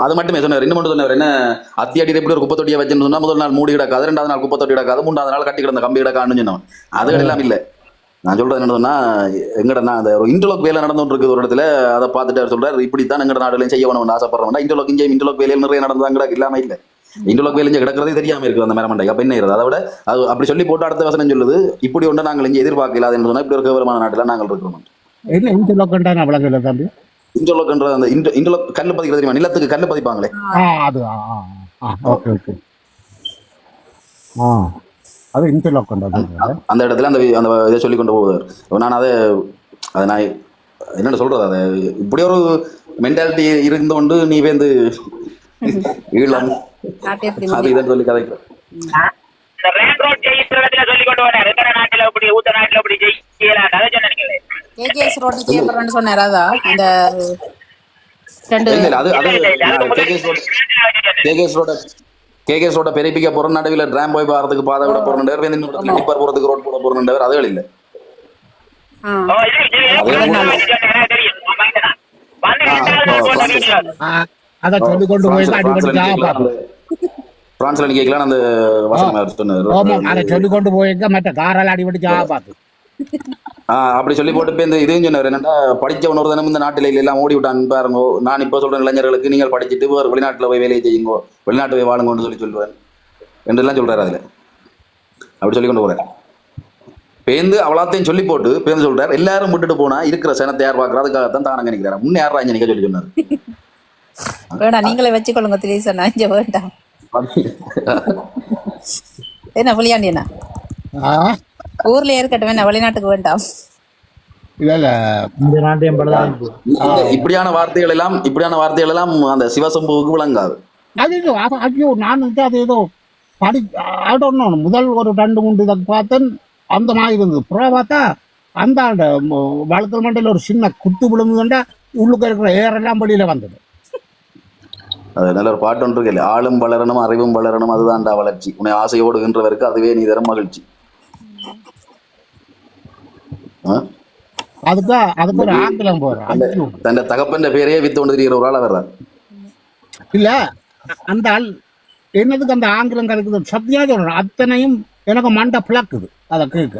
அது மட்டுமே சொன்னார். இன்னும் மட்டும் சொன்னார், என்ன அத்தியாடி எப்படி ஒரு குப்பை தொட்டியை வச்சுன்னு சொன்னா முதல் நாள் மூடி கிடக்காது, 2வது நாள் குப்பை தொட்டி கிடக்காது, 3வது நாள் கட்டி கிடந்த கம்பி கிடக்கான்னு சொன்னோம். அது எல்லாம் இல்ல. நான் சொல்றது என்ன சொன்னா, எங்கடா அந்த ஒரு இன்டர்லாக் வேலை நடந்துட்டு இருக்குது ஒரு இடத்துல, அதை பார்த்துட்டு அவர் சொல்றாரு, இப்படித்தான் எங்கட நாடுலையும் செய்ய வேணும்னு ஆசைப்படுறோம்னா இன்டர்லாக் வேலையில் நிறைய நடந்தாங்க இல்லாம இல்ல. இன்டர்லாக் வேலை கிடக்கிறதே தெரியாம இருக்குது அந்த மரமண்டை. அப்ப என்ன அதை விட அது அப்படி சொல்லி போட்டு அடுத்த வசனம் சொல்லுது, இப்படி ஒன்று நாங்கள் இங்கே எதிர்பார்க்கல சொன்னா, இப்படி ஒரு கேவலமான நாட்டில் நாங்கள் இருக்கிறோம். என்ன இன்டர்லாக்ண்டா நான் விளங்கல தம்பி. இன்டர்லாக்ன்ற அந்த இன்டர்லாக் கல்லு பதிக்கிறது தெரியுமா, நிலத்துக்கு கல்லு பதிப்பாங்களே அது ஓகே ஓகே அது இன்டர்லாக்ண்டா அந்த இடத்துல அந்த இதை சொல்லி கொண்டு போவார். நான் அதை நான் என்னென்ன சொல்றது, அதை இப்படி ஒரு மென்டாலிட்டி இருந்து கொண்டு நீ வந்து ஈழம் அது இதை சொல்லி கதைக்கிறேன். கேகேஎஸ் ரோட் செய்யப்படுறேன்னு சொன்னார். அதான் இந்த கேகேஎஸ் ரோட பெருப்பிக்க போற நடுவில் டிராம் போய் பாறதுக்கு பாதை விட போறேன், டிப்பர் போறதுக்கு ரோட் போட போறேன், அதுகள் இல்ல. அதை சொல்லி கொண்டு போய் பிரான்ஸ்ல கேட்கலாம் அந்த வசனம் அதை சொல்லி கொண்டு போயிருக்க மற்ற காரால் அடிபடி ஜாபா பார்த்து அப்படி சொல்லி போட்டு இந்த இதையும் சொன்னார், என்னன்னா படிச்சவன் ஒரு தினம் இந்த நாட்டில எல்லாம் ஓடி விட்டான் பாருங்க. நான் இப்போ சொல்றேன் இளைஞர்களுக்கு, நீங்கள் படிச்சுட்டு ஒரு வெளிநாட்டுல போய் வேலையை செய்யுங்கோ, வெளிநாட்டு போய் வாழுங்கன்னு சொல்லுவேன் என்றெல்லாம் சொல்றாரு. அதுல அப்படி சொல்லி கொண்டு போறாரு. பேந்து அவளாத்தையும் சொல்லி போட்டு பேருந்து சொல்றாரு, எல்லாரும் விட்டுட்டு போனா இருக்கிற சனத்தை யார் பாக்குறா, அதுக்காகத்தான் தானங்க நினைக்கிறாரு. முன்னே யாரா நினைக்க சொல்லி சொன்னாரு. வேண்டாம் நீங்களே வச்சுக்கொள்ளுங்க திலீசன், இங்க வேண்டாம். என்ன புளியாண்டி என்ன ஊர்ல இருக்கட்டும், என்ன வெளிநாட்டுக்கு வேண்டாம். இந்த நாட்டையும் படதான் இப்படியான வார்த்தைகள் எல்லாம் அந்த சிவசம்புவுக்கு விளங்காது. அது ஐயோ நான் அது ஏதோ படி ஆடணும். முதல் ஒரு 2-3 இதை பார்த்தேன் அந்த மாதிரி இருந்தது. புறா பார்த்தா அந்த வளர்க்கல் மண்டையில் ஒரு சின்ன குத்து விழுந்துண்டா உள்ளுக்கு இருக்கிற ஏரெல்லாம் வெளியில வந்தது. அது நல்ல ஒரு பாட்டு ஒன்று இருக்கு, ஆளும் வளரணும் அறிவும் வளரணும் அதுதான்டா வளர்ச்சி, உன்னை ஆசையோடுகின்றவருக்கு அதுவே நீ தரும் மகிழ்ச்சி. அதுக்கு ஒரு ஆங்கிலம் போடுறேன். தன் தகப்பன் பேரையே வித்து கொண்டு தெரிகிற ஒரு ஆள் வர்றார் இல்ல. அந்த ஆள் என்னதுக்கு அந்த ஆங்கிலம் கிடைக்குது சத்தியா சொல்றேன். அத்தனையும் எனக்கு மண்டை பிளக்குது அதை கேட்க.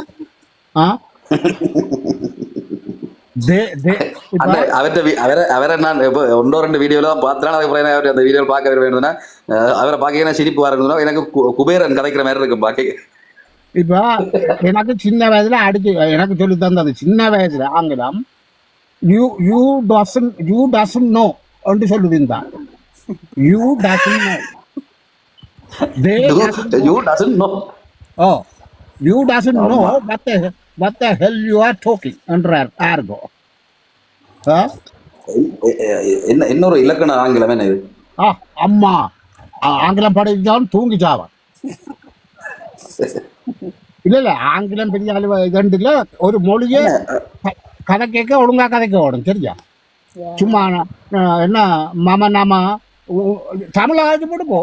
அவரை நான் 1-2 வீடியோல தான் பார்த்தேன். அதுக்கப்புறம் அந்த வீடியோ பார்க்க வேணும்னா அவரை பார்க்க சிரிப்பு வரணும்னா எனக்கு குபேரன் கதைக்கிற மாதிரி இருக்கு பார்க்க. இப்ப எனக்கு சின்ன வயசுல எனக்கு சொல்லி தந்தது சின்ன வயசுல ஆங்கிலம் யூ டசன்ட் நோ என்று சொல்லியிருந்தான். You doesn't know you doesn't know what the hell you are talking என்றார் ஆர்கோ. இன்னொரு இலக்கண ஆங்கிலம் என்ன இது? அம்மா ஆங்கிலம் படிச்சாலும் தூங்கி சாவான். இல்ல ஆங்கிலம் பெரிய அளவு இதண்டு இல்ல, ஒரு மொழியே கதை கேட்க ஒழுங்கா கதைக்க ஓடும் சரியா. சும்மா என்ன மாமா நாம தமிழாச்சு போட்டு போ.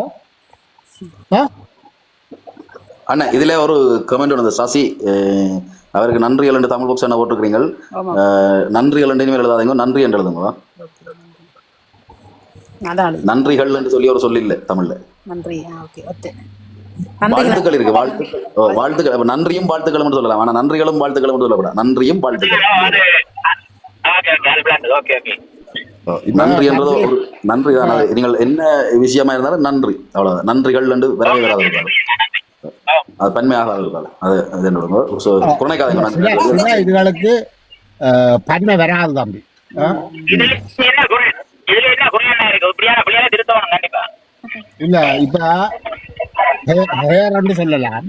அண்ணா இதுல ஒரு கமெண்ட் வந்தது, சசி அவருக்கு நன்றிகள் என்று தமிழ் பாக்ஸ் என்ன போட்டுக்கிறீங்க, நன்றிகள் என்று இனிமேல் எழுதாதீங்க, நன்றி என்று எழுதுங்க. நன்றிகள் என்று சொல்லி ஒரு சொல்லி இல்லை தமிழ்ல. வாழ்த்துக்கள் இருக்கு, வாழ்த்துக்கள் நன்றியும் வாழ்த்துக்களும் சொல்லலாம். ஆனா நன்றிகளும் வாழ்த்துக்களும் சொல்லக்கூடாது, நன்றியும் வாழ்த்துக்கள். நன்றி என்றது ஒரு நன்றி தான். நீங்கள் என்ன விஷயமா இருந்தாலும் நன்றி, அவ்வளவு. நன்றிகள் என்று வரவே வராது இருக்காது, அது பன்மையாக இருக்காது. அது என்னோட குறைக்காத இதுகளுக்கு பன்மை வராது தம்பி. இல்ல இப்ப ஹேர் என்று சொல்லலாம்,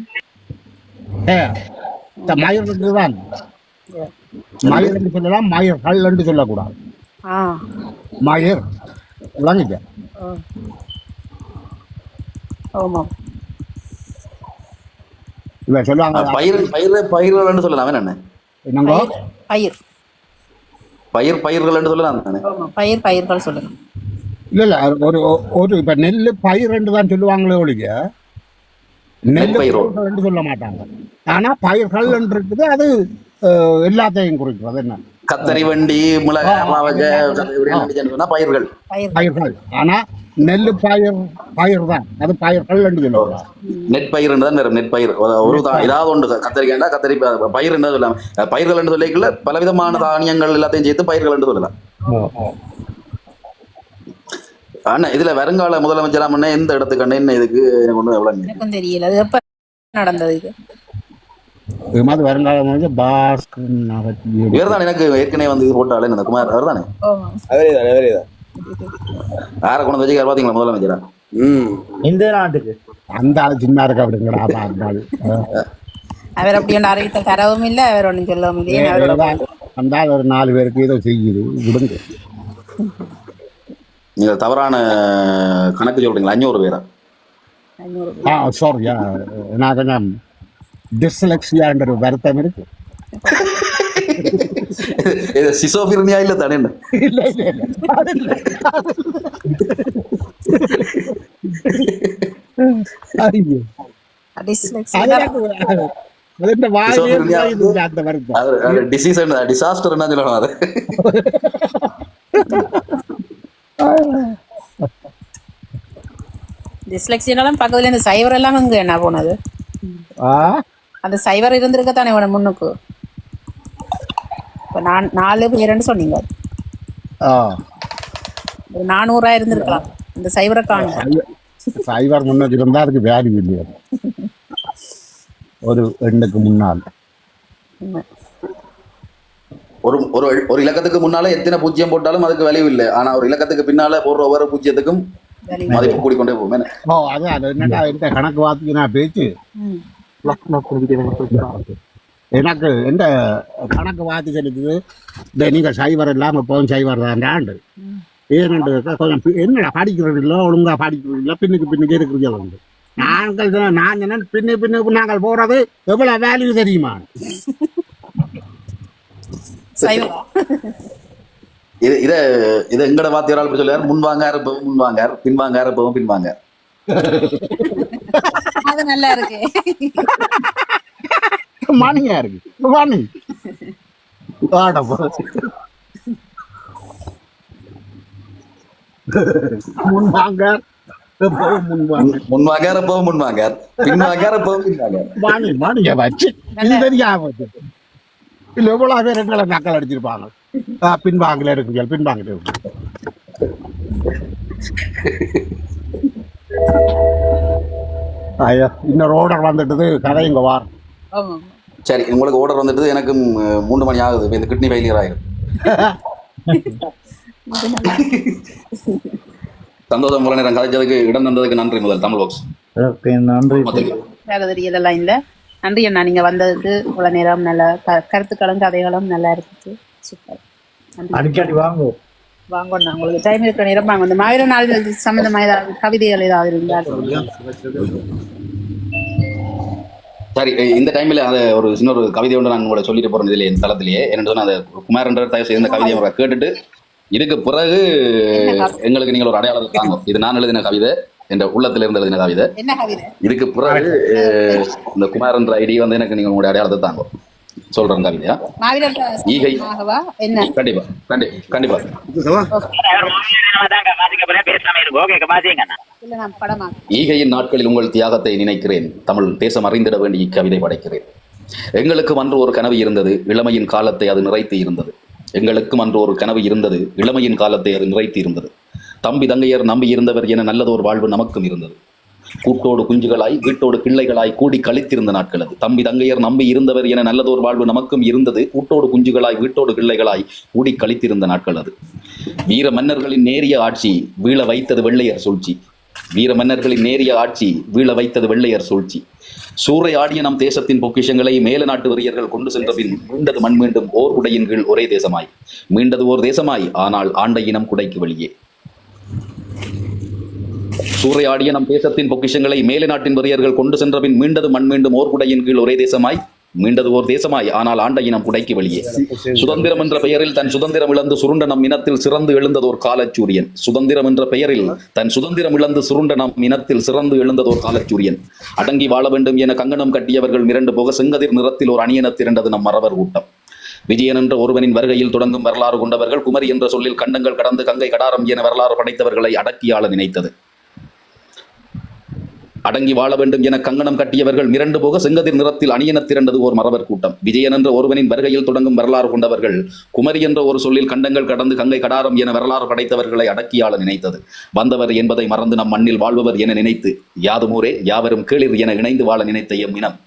மயிர் தான் மயிர் என்று சொல்லலாம், மயிர்கள் என்று சொல்லக்கூடாது. மயிர் விளங்கிட்ட இவன் சொல்லுவாங்க பயிர்கள் சொல்லலாம். என்னங்கோ பயிர்கள் சொல்லலாம், பயிர்கள் சொல்லலாம். இல்ல இல்ல ஒரு இப்ப நெல்லு பயிர் என்று தான் சொல்லுவாங்களே ஒழிய நெல் என்று சொல்ல மாட்டாங்க. ஆனா பயிர்கள் என்று இருக்குது, அது எல்லாத்தையும் குறிக்கிறது. என்ன கத்தரி வண்டி மிளகாய் சொன்னா பயிர்கள். பயிர்கள். ஆனா நெல்லு பயிர் தான், அது பயிர்கள் சொல்லுவாங்க. நெற்பயிர் தான் வேற நெற்பயிர். ஒரு ஏதாவது ஒன்று கத்தரிக்காண்டா கத்தரி பயிர் என்ன சொல்லலாம், பயிர்கள் என்று சொல்லிக்கல பலவிதமான தானியங்கள் எல்லாத்தையும் சேர்த்து பயிர்கள் என்று சொல்லலாம். ஆனா இதுல வருங்கால முதலமைச்சராம எந்த இடத்துக்கு என்ன இதுக்கு எனக்கு ஒன்றும் எவ்வளவு எனக்கும் தெரியல அது எப்ப நடந்தது. இது மாதிரி வருங்காலம் வந்து இவர்தான் எனக்கு ஏற்கனவே வந்து இது போட்டாலே இந்த குமார் அவர் தானே, யாரை கொண்டு வந்து வச்சுக்காரு பாத்தீங்களா முதலமைச்சரா? இந்த நாட்டுக்கு அந்த ஆளு சின்ன இருக்கு அப்படிங்கடா. அவர் அப்படி ஒன்று அறிவித்த தரவும் இல்லை, அவர் ஒன்றும் சொல்லவும் இல்லையே. அந்த ஆள் ஒரு 4 பேருக்கு ஏதோ செய்யுது, விடுங்க. நீங்க தவறான கணக்கு சொல்றீங்களா? 500 பேரா? சாரி, நான் கொஞ்சம் டிஸ்லெக்ஸியான்ற ஒரு வருத்தம் இருக்கு. சிசோபிரினியா இல்ல தானே? டிசாஸ்டர் என்ன சொல்லணும் அது. டிஸ்லெக்ஸியாலும் பக்கத்துல இந்த சைவர் எல்லாம் அங்க என்ன போனது, அந்த சைவர் இருந்திருக்கத்தானே முன்னுக்கு. இப்ப 4 பேருன்னு சொன்னீங்க, 400 இருந்திருக்கலாம் இந்த சைவரை காணும். சைவர் முன்னுக்கு இருந்தா அதுக்கு வேல்யூ இல்லையா ஒரு எண்ணுக்கு முன்னால். ஒரு இலக்கத்துக்கு முன்னால எத்தனை பூஜ்ஜியம் போட்டாலும் அதுக்கு வேல்யூ இல்லை. ஆனா ஒரு இலக்கத்துக்கு பின்னால போடுற ஒவ்வொரு பூஜ்ஜியத்துக்கும் மதிப்பு கூடிக்கொண்டே போகும். அது என்னடா இந்த கணக்கு வார்த்தைக்கு நான் பேச்சு எனக்கு எந்த கணக்கு வார்த்தை இருக்குது. இந்த நீங்க சைவர் இல்லாம இப்போவும் சைவர் தான் ஆண்டு ஏனென்று கொஞ்சம் என்னடா படிக்கிறது இல்லை, ஒழுங்கா படிக்கிறது இல்லை, பின்னுக்கு இருக்கிறது உண்டு. நான் என்ன பின்னுக்கு நாங்கள் போறது எவ்வளவு வேல்யூ தெரியுமா? இது எங்கட வாத்தியாரால் இப்படி சொல்லுவார், முன்வாங்கார் இப்பவும் முன்வாங்கார், பின்வாங்கார் இப்பவும் பின்வாங்க. அது நல்லா இருக்கு, மானிங்கா இருக்கு. மானி முன்வாங்கார் முன்வாங்கார் எப்பவும் முன்வாங்கார், பின்வாங்கார் எப்பவும் பின்வாங்கார். மானிங்க வச்சு இது தெரியாம இல்ல எவ்வளவு பேர் எங்களை நக்கல் அடிச்சிருப்பாங்க. பின்வாங்கல இருக்குங்க, பின்வாங்கல இருக்கு. ஐயோ இன்னொரு ஆர்டர் வந்துட்டது, கதை இங்க வார். சரி, உங்களுக்கு ஆர்டர் வந்துட்டு எனக்கு 3 மணி ஆகுது. இந்த கிட்னி ஃபெயிலியர் ஆயிடும். சந்தோஷம், முறை நேரம் கதைச்சதுக்கு இடம் தந்ததுக்கு நன்றி. முதல் தமிழ் பாக்ஸ் நன்றி. இதெல்லாம் இல்லை, நன்றி அண்ணா, நீங்க வந்ததுக்கு இவ்வளவு நேரம் நல்ல கருத்துக்களும் கதைகளும் நல்லா இருந்துச்சு. சூப்பர், அடிக்கடி வாங்க வாங்கண்ணா, உங்களுக்கு டைம் இருக்கிற நேரம் வாங்க. இந்த மாவீர நாள் சம்பந்தமா ஏதாவது கவிதைகள் ஏதாவது இருந்தால் சரி. இந்த டைம்ல அதை ஒரு இன்னொரு கவிதை ஒன்று நான் உங்களை சொல்லிட்டு போறேன் இதுல இந்த தளத்திலேயே. என்ன சொன்னா அந்த குமாரன்ற தயவு செய்த கவிதையை கேட்டுட்டு இதுக்கு பிறகு எங்களுக்கு நீங்கள் ஒரு அடையாளத்தை தாங்க. இது நான் எழுதின கவிதை, என்ற உள்ளத்துல இருந்து எழுதின கவிதை. இதுக்கு பிறகு இந்த குமாரன்ற ஐடி வந்து எனக்கு நீங்க உங்களுடைய அடையாளத்தை தாங்க சொல்றேன் கவிதையா. ஈகை கண்டிப்பா கண்டிப்பா ஈகையின் நாட்களில் உங்கள் தியாகத்தை நினைக்கிறேன், தமிழ் தேசம் அறிந்திட வேண்டிய கவிதை படைக்கிறேன். எங்களுக்கும் அன்று ஒரு கனவு இருந்தது, இளமையின் காலத்தை அது நிறைத்து இருந்தது. எங்களுக்கும் அன்று ஒரு கனவு இருந்தது, இளமையின் காலத்தை அது நிறைத்து இருந்தது. தம்பி தங்கையர் நம்பி இருந்தவர் என நல்லதோர் வாழ்வு நமக்கும் இருந்தது. கூட்டோடு குஞ்சுகளாய் வீட்டோடு கிள்ளைகளாய் கூடி கழித்திருந்த நாட்கள் அது. தம்பி தங்கையர் நம்பி இருந்தவர் என நல்லதோர் வாழ்வு நமக்கும் இருந்தது. கூட்டோடு குஞ்சுகளாய் வீட்டோடு கிள்ளைகளாய் கூடி கழித்திருந்த நாட்கள் அது. வீர மன்னர்களின் நேரிய ஆட்சி வீழ வைத்தது வெள்ளையர் சூழ்ச்சி. வீர மன்னர்களின் நேரிய ஆட்சி வீழ வைத்தது வெள்ளையர் சூழ்ச்சி. சூறை ஆடிய நம் தேசத்தின் பொக்கிஷங்களை மேல நாட்டு வெறியர்கள் கொண்டு சென்ற பின் மீண்டது மண் மீண்டும் ஓர் குடையின் கீழ் ஒரே தேசமாய். மீண்டது ஓர் தேசமாய், ஆனால் ஆண்ட இனம் குடைக்கு வெளியே. சூறையாடிய நம் தேசத்தின் பொக்கிஷங்களை மேலை நாட்டின் வெறியர்கள் கொண்டு சென்ற பின் மீண்டது மண் மீண்டும் ஓர் குடையின் கீழ் ஒரே தேசமாய். மீண்டது ஓர் தேசமாய், ஆனால் ஆண்ட இனம் குடைக்கு வெளியே. சுதந்திரம் என்ற பெயரில் தன் சுதந்திரம் இழந்து சுருண்ட நம் இனத்தில் சிறந்து எழுந்ததோர் காலச்சூரியன். சுதந்திரம் என்ற பெயரில் தன் சுதந்திரம் இழந்து சுருண்ட நம் இனத்தில் சிறந்து எழுந்ததோர் காலச்சூரியன். அடங்கி வாழ வேண்டும் என கங்கணம் கட்டியவர்கள் மிரண்டு போக செங்கதிர் நிறத்தில் ஒரு அணியென திரண்டது நம் மறவர் கூட்டம். விஜயன் என்ற ஒருவனின் வருகையில் தொடங்கும் வரலாறு கொண்டவர்கள் குமரி என்ற சொல்லில் கண்டங்கள் கடந்து கங்கை கடாரம் என வரலாறு படைத்தவர்களை அடக்கியாள நினைத்தது. அடங்கி வாழ வேண்டும் என கங்கணம் கட்டியவர்கள் மிரண்டு போக செங்கதிர் நிறத்தில் அணியென திரண்டது ஓர் மறவர் கூட்டம். விஜயன் என்ற ஒருவனின் வருகையில் தொடங்கும் வரலாறு கொண்டவர்கள் குமரி என்ற ஒரு சொல்லில் கண்டங்கள் கடந்து கங்கை கடாரம் என வரலாறு படைத்தவர்களை அடக்கியாள நினைத்தது. வந்தவர் என்பதை மறந்து நம் மண்ணில் வாழ்பவர் என நினைத்து யாதுமூரே யாவரும் கேளிர் என இணைந்து வாழ நினைத்த எம் இனம்.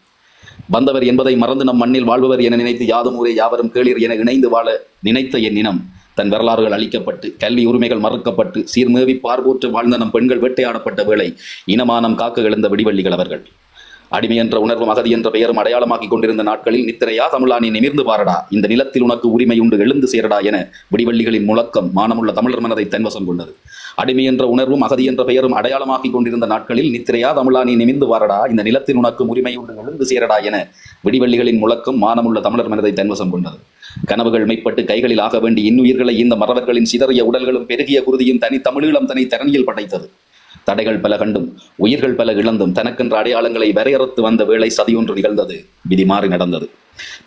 வந்தவர் என்பதை மறந்து நம் மண்ணில் வாழ்பவர் என நினைத்து யாதுமூரே யாவரும் கேளிர் என இணைந்து வாழ நினைத்த என் இனம். தன் வரலாறுகள் அளிக்கப்பட்டு கல்வி உரிமைகள் மறுக்கப்பட்டு சீர்மேவி பார்போற்று வாழ்ந்த நம் பெண்கள் வேட்டையாடப்பட்ட வேளை இனமானம் காக்க எழுந்த விடிவள்ளிகள் அவர்கள். அடிமை என்ற உணர்வும் அகதி என்ற பெயரும் அடையாளமாக்கிக் கொண்டிருந்த நாட்களில் நித்திரையா தமிழா நீ நிமிர்ந்து பாரடா, இந்த நிலத்தில் உனக்கு உரிமை உண்டு எழுந்து சேரடா என விடிவள்ளிகளின் முழக்கம் மானமுள்ள தமிழர் மனதை தன்வசம் கொண்டது. அடிமை என்ற உணர்வும் அகதி என்ற பெயரும் அடையாளமாக்கிக் கொண்டிருந்த நாட்களில் நித்திரையா தமிழா நீ நிமிர்ந்து பாரடா, இந்த நிலத்தில் உனக்கு உரிமை உண்டு எழுந்து சேரடா என விடிவள்ளிகளின் முழக்கம் மானமுள்ள தமிழர் மனதை தன்வசம் கொண்டது. கனவுகள் மெய்ப்பட்டு கைகளில் ஆக வேண்டி இன்னுயிர்களை இந்த மறவர்களின் சிதறிய உடல்களும் பெருகிய குருதியும் தனி தமிழீழம் தனி தரணியில் படைத்தது. தடைகள் பல கண்டும் உயிர்கள் பல இழந்தும் தனக்கென்ற அடையாளங்களை வரையறுத்து வந்த வேளை சதியொன்று நிகழ்ந்தது. விதி மாறி நடந்தது.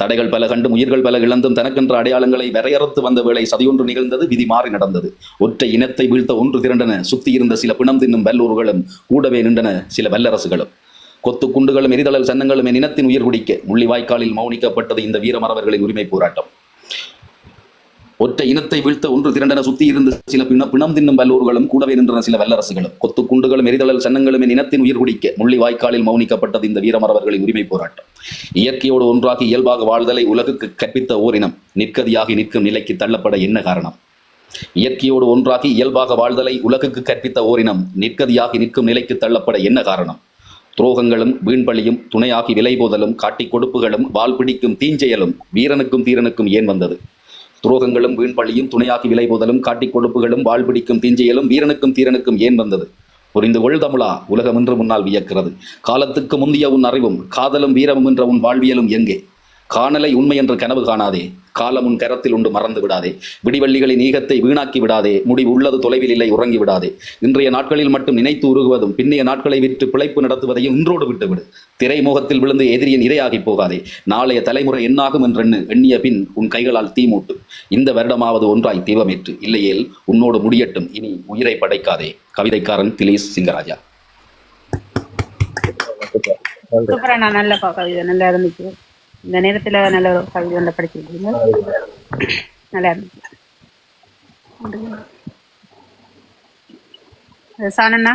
தடைகள் பல கண்டும் உயிர்கள் பல இழந்தும் தனக்கென்ற அடையாளங்களை வரையறுத்து வந்த வேளை சதியொன்று நிகழ்ந்தது. விதி மாறி நடந்தது. ஒற்றை இனத்தை வீழ்த்த ஒன்று திரண்டன சுத்தி இருந்த சில பிணம் தின்னும் வல்லூர்களும் கூடவே நின்றன சில வல்லரசுகளும். கொத்து குண்டுகளும் எரிதழல் சன்னங்களும் என் இனத்தின் உயிர் குடிக்க முள்ளிவாய்க்காலில் மௌனிக்கப்பட்டது இந்த வீரமறவர்களின் உரிமை போராட்டம். ஒற்றை இனத்தை வீழ்த்த ஒன்று திரண்டன சுத்தி இருந்த சில பிணம் தின்னும் வல்லூர்களும் கூடவே நின்றன சில வல்லரசுகளும். கொத்து குண்டுகளும் எரிதழல் சன்னங்களும் என் இனத்தின் உயிர் குடிக்க முள்ளிவாய்க்காலில் மௌனிக்கப்பட்டது இந்த வீரமறவர்களின் உரிமை போராட்டம். இயற்கையோடு ஒன்றாகி இயல்பாக வாழ்தலை உலகுக்கு கற்பித்த ஓரினம் நிற்கதியாகி நிற்கும் நிலைக்கு தள்ளப்பட என்ன காரணம்? இயற்கையோடு ஒன்றாகி இயல்பாக வாழ்தலை உலகுக்கு கற்பித்த ஓரினம் நிற்கதியாகி நிற்கும் நிலைக்கு தள்ளப்பட என்ன காரணம்? துரோகங்களும் வீண்பழியும் துணையாகி விலை போதலும் காட்டிக் கொடுப்புகளும் வால் பிடிக்கும் தீஞ்செயலும் வீரனுக்கும் தீரனுக்கும் ஏன் வந்தது? துரோகங்களும் வீண்பழியும் துணையாகி விலை போதலும் காட்டிக் கொடுப்புகளும் வால் பிடிக்கும் தீஞ்செயலும் வீரனுக்கும் தீரனுக்கும் ஏன் வந்தது? புரிந்து கொள் தமிழா, உலகம் என்று முன்னால் வியக்கிறது. காலத்துக்கு முந்திய உன் அறிவும் காதலும் வீரமும் என்ற உன் வாழ்வியலும் எங்கே? காணலை உண்மை என்று கனவு காணாதே, காலம் உன் கரத்தில் உண்டு மறந்து விடாதே. விடிவள்ளிகளின் ஈகத்தை வீணாக்கி விடாதே, முடிவு உள்ளது தொலைவில் இல்லை உறங்கி விடாதே. இன்றைய நாட்களில் மட்டும் நினைத்து உருகுவதும் பின்னைய நாட்களை விற்று பிழைப்பு நடத்துவதையும் இன்றோடு விட்டுவிடு. திரைமுகத்தில் விழுந்து எதிரியின் இரையாகி போகாதே. நாளைய தலைமுறை என்னாகும் என்றெண்ணு, எண்ணிய பின் உன் கைகளால் தீமூட்டு. இந்த வருடமாவது ஒன்றாய் தீபமேற்று, இல்லையேல் உன்னோடு முடியட்டும் இனி உயிரை படைக்காதே. கவிதைக்காரன் திலீஸ் சிங்கராஜா. சூப்பரா, நல்ல கவிதை, நல்லா இருந்துச்சு. இந்த நேரத்துல நல்ல ஒரு கவிதை ஒன்றை படிச்சிருக்கீங்க, நல்லா இருந்துச்சு. சானண்ணா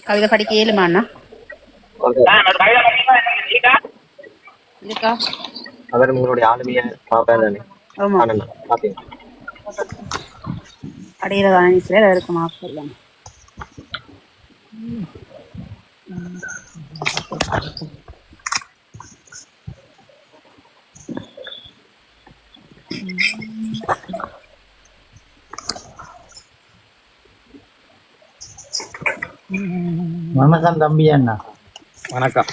கவிதை படிக்க இயலுமா அண்ணா? இருக்கா? அவர் உங்களுடைய ஆளுமையை பார்ப்பேன். அடையிறதான இருக்குமா? வணக்கம் தம்பி அண்ணா. வணக்கம்.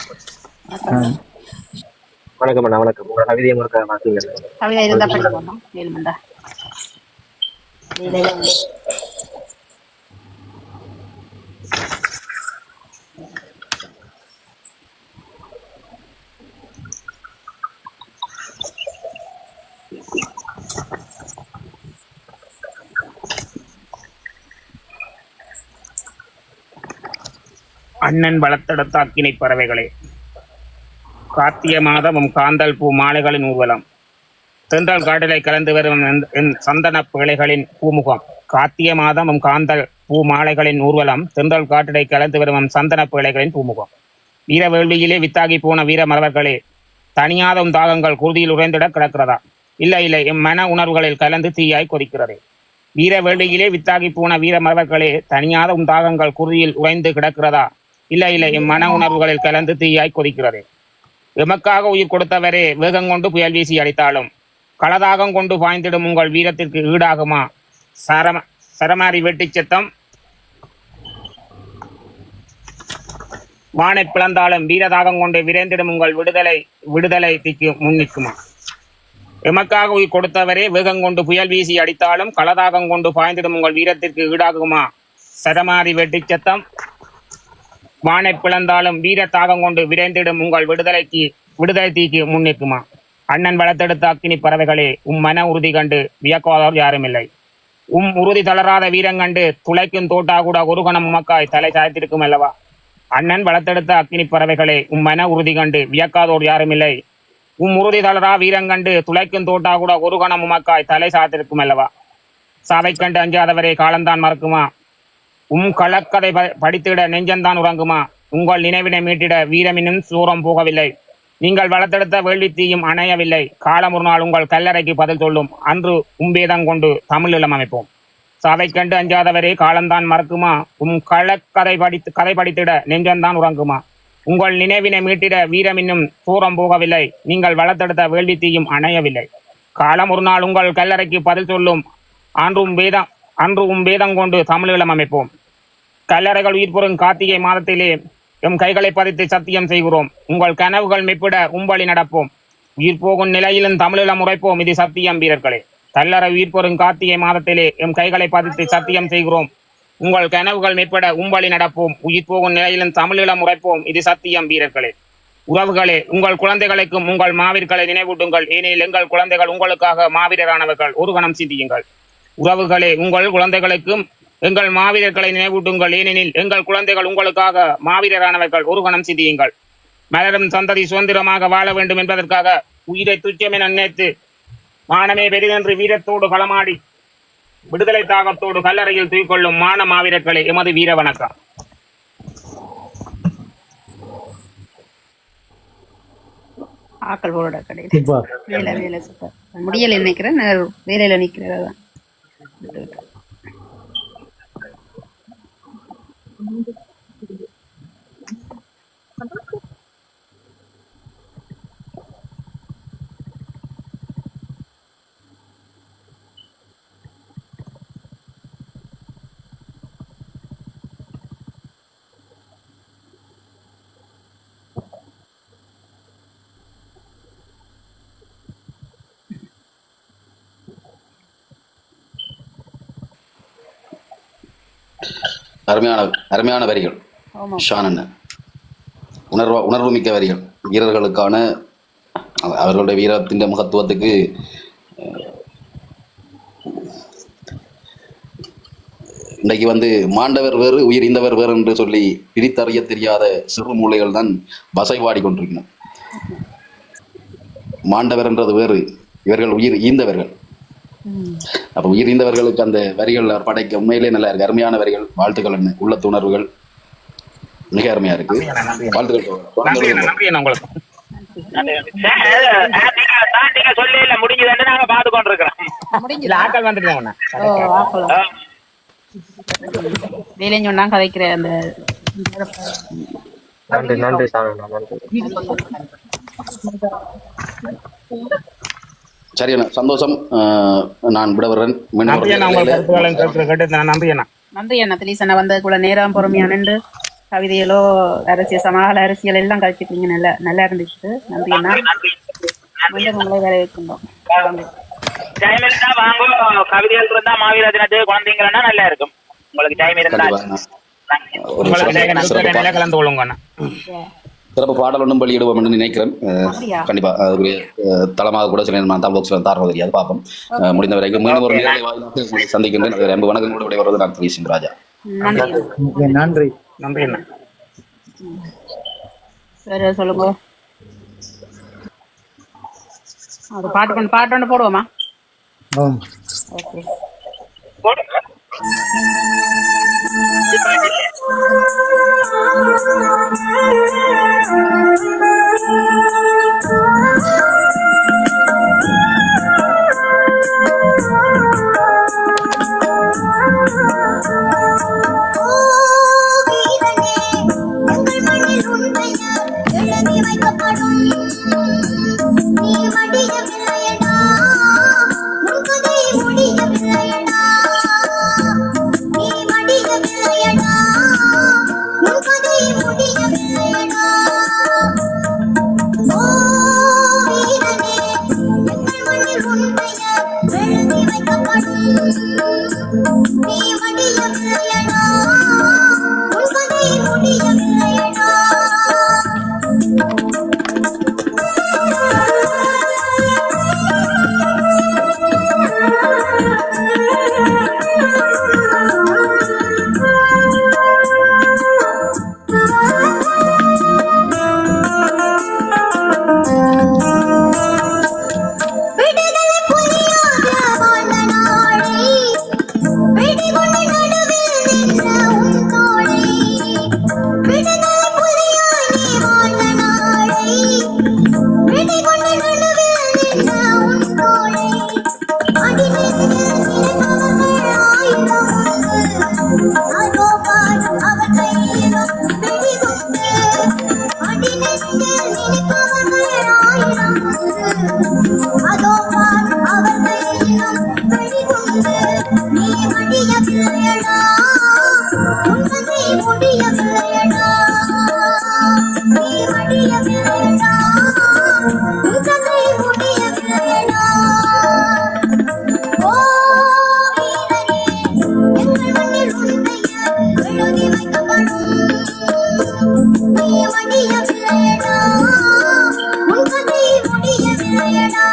வணக்கம் அண்ணா. வணக்கம். உங்களோட கவிதையை முழுக்க மாத்தீங்க. கவிதை இருந்தா படிக்கலாமா? வேணுமெண்டா. அண்ணன் வளர்த்தெடுத்த அக்கினை பறவைகளே, கார்த்திகை மாதமும் காந்தல் பூ மாலைகளின் ஊர்வலம், தென்றல் காடலை கலந்து வரும் சந்தன பிழைகளின் பூமுகம். கார்த்திகை மாதமும் காந்தல் பூ மாலைகளின் ஊர்வலம், தென்றல் காட்டடை கலந்து வரும் சந்தன பிழைகளின் பூமுகம். வீர வேள்வியிலே வித்தாகி போன வீர மறவர்களே, தனியாதும் தாகங்கள் குருதியில் உறைந்திட கிடக்கிறதா? இல்லை இல்லை, எம் மன உணர்வுகளில் கலந்து தீயாய் கொதிக்கிறதே. வீர வேள்வியிலே வித்தாகி போன வீர மறவர்களே, தனியாதும் தாகங்கள் குருதியில் உறைந்து கிடக்கிறதா? இல்லை இல்லை, எம் மன உணர்வுகளில் கலந்து தீயாய் கொதிக்கிறதே. எமக்காக உயிர் கொடுத்தவரே, வேகம் கொண்டு புயல் வீசி அடித்தாலும் களதாகம் கொண்டு பாய்ந்திடும் உங்கள் வீரத்திற்கு ஈடாகுமா? சரமாரி வெட்டி சத்தம் வானை பிளந்தாலும் வீரதாகம் கொண்டு விரைந்திடும் உங்கள் விடுதலை திக்கு முன்னிக்குமா? எமக்காக உயிர் கொடுத்தவரே, வேகம் கொண்டு புயல் வீசி அடித்தாலும் களதாகம் கொண்டு பாய்ந்திடும் உங்கள் வீரத்திற்கு ஈடாகுமா சரமாரி வெட்டி சத்தம்? வானை பிளந்தாலும் வீர தாகம் கொண்டு விரைந்திடும் உங்கள் விடுதலை தீக்கு முன்னிற்குமா? அண்ணன் வளர்த்தெடுத்த அக்கினி பறவைகளே, மன உறுதி கண்டு வியக்காதோர் யாருமில்லை. உறுதி தளராத வீரங்கண்டு துளைக்கும் தோட்டா கூட ஒரு கணம் உமக்காய் தலை சாய்த்திருக்கும் அல்லவா? அண்ணன் வளர்த்தெடுத்த அக்கினி பறவைகளே, மன உறுதி கண்டு வியக்காதோர் யாருமில்லை. உறுதி தளரா வீரங்கண்டு துளைக்கும் தோட்டா கூட ஒரு கணம் உமக்காய் தலை சாய்த்திருக்கும் அல்லவா? சாவை கண்டு அஞ்சாதவரே, காலந்தான் மறக்குமா? களக்கதை படித்திட நெஞ்சந்தான் உறங்குமா? உங்கள் நினைவினை மீட்டிட வீரமினும் சூரம் போகவில்லை. நீங்கள் வளர்த்தெடுத்த வேள்வி தீயும் அணையவில்லை. காலம் ஒரு நாள் உங்கள் கல்லறைக்கு பதில் சொல்லும். அன்று உம்பேதம் கொண்டு தமிழ் இளம் அமைப்போம். சாவை கண்டு அஞ்சாதவரே, காலந்தான் மறக்குமா? களக்கதை படித்திட நெஞ்சந்தான் உறங்குமா? உங்கள் நினைவினை மீட்டிட வீரமின்னும் சூரம் போகவில்லை. நீங்கள் வளர்த்தெடுத்த வேள்வி தீயும் அணையவில்லை. காலம் ஒரு நாள் உங்கள் கல்லறைக்கு பதில் சொல்லும். அன்று வேதம் கொண்டு தமிழீழம் அமைப்போம். கல்லறைகள் உயிர் பெறும் கார்த்திகை மாதத்திலே எம் கைகளை பதித்து சத்தியம் செய்கிறோம். உங்கள் கனவுகள் மெப்பிட உம்பளி நடப்போம். உயிர் போகும் நிலையிலும் தமிழீழம் உரைப்போம், இது சத்தியம் வீரர்களே. கல்லறை உயிர் பெறும் கார்த்திகை மாதத்திலே எம் கைகளை பதித்து சத்தியம் செய்கிறோம். உங்கள் கனவுகள் மெப்பிட உம்பளி நடப்போம். உயிர் போகும் நிலையிலும் தமிழீழம் உரைப்போம், இது சத்தியம் வீரர்களே. உறவுகளே, உங்கள் குழந்தைகளுக்கும் உங்கள் மாவீரர்களை நினைவூட்டுங்கள். ஏனெனில் எங்கள் குழந்தைகள் உங்களுக்காக மாவீரரானவர்கள். ஒரு கணம் சிந்தியுங்கள். உறவுகளே, உங்கள் குழந்தைகளுக்கும் எங்கள் மாவீரர்களை நினைவூட்டுங்கள். ஏனெனில் எங்கள் குழந்தைகள் உங்களுக்காக மாவீரரானவர்கள். ஒரு கணம் சிந்தியுங்கள். மலரும் சந்ததி சுதந்திரமாக வாழ வேண்டும் என்பதற்காக உயிரை துச்சம் என நினைத்து மானமே பெரிதென்று வீரத்தோடு களமாடி விடுதலை தாகத்தோடு கல்லறையில் தூக்கிக்கொள்ளும் மான மாவீரர்களே, எமது வீர வணக்கம். ஆக்கள் போட கடையில் வேலை சூப்பர். முடியல நினைக்கிறேன், வேலையில நிக்கிறதான். அருமையான வரிகள் ஷான் அண்ணன். உணர்வு மிக்க வரிகள். வீரர்களுக்கான அவர்களுடைய வீரத்தின் மகத்துவத்துக்கு இன்றைக்கு மாண்டவர் வேறு உயிர் ஈந்தவர் வேறு என்று சொல்லி பிரித்தறிய தெரியாத சிறு மூளைகள் தான் வசைவாடி கொண்டிருக்கணும். மாண்டவர் என்றது வேறு, இவர்கள் உயிர் ஈந்தவர்கள். அப்ப உயிர் ஈந்தவர்களுக்கு அந்த வரிகள் படைக்க உண்மையிலே நல்லா இருக்கு. அருமையான வரிகள். வாழ்த்துக்கள். என்ன உள்ளத்துணர்வுகள் மிக அருமையா இருக்கு. வாழ்த்துக்கள். சரி அண்ணா, சந்தோஷம். நான் விடவரன். நன்றி அண்ணா. திலீசண்ணா வந்தது கூட நேரம் பொறுமையா நின்று கவிதைகளோ அரசியல் சமகால அரசியல் எல்லாம் கழிச்சிட்டீங்க. நல்லா இருந்துச்சு. நன்றி அண்ணா. மீண்டும் உங்களை வேலை வைக்கின்றோம். கவிதைகள் இருந்தா மாவீர தினத்துக்கு குழந்தைங்கன்னா நல்லா இருக்கும். உங்களுக்கு டைம் இருந்தா கலந்து கொள்ளுங்க அண்ணா. சிறப்பு பாடல் ஒன்றும் வெளியிடுவோம் என்று நினைக்கிறேன். கண்டிப்பா அதுக்குரிய தளமாக கூட சில தான் பாக்ஸ்ல தாரம் தெரியாது, பார்ப்போம். முடிந்த வரைக்கும் மீண்டும் ஒரு நேரத்தை சந்திக்கின்றேன். அன்பு வணக்கம் கூட விடைபெறுவது நான் திலீசன் ராஜா. நன்றி. நன்றி அண்ணா. சரி சொல்லுங்க. அது பாட்டு ஒன்று போடுவோமா? ஓகே. நீ மடியவில்லையடா உன் கதை முடியவில்லையடா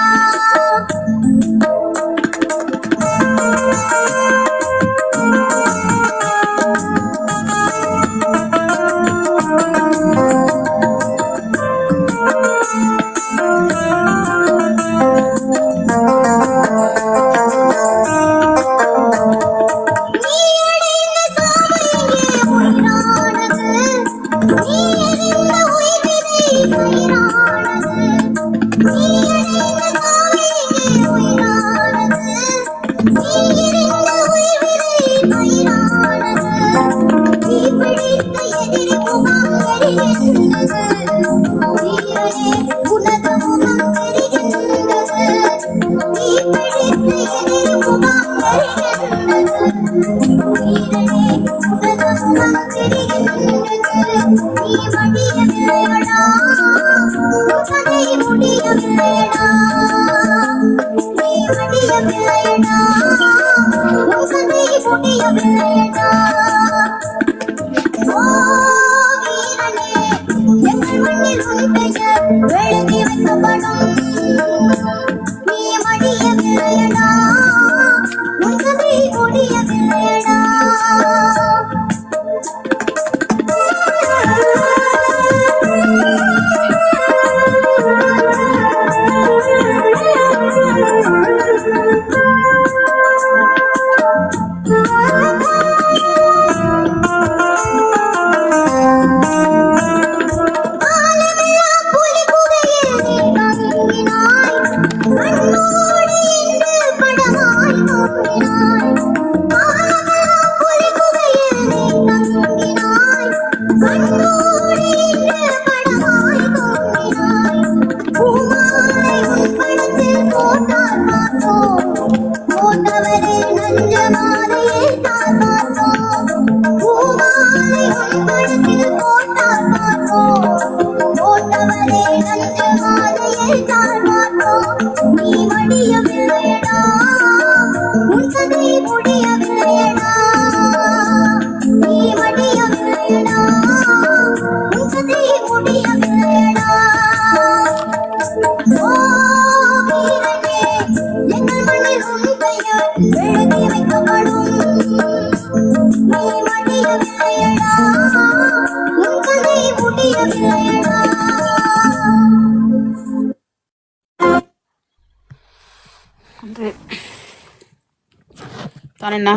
தானண்ணா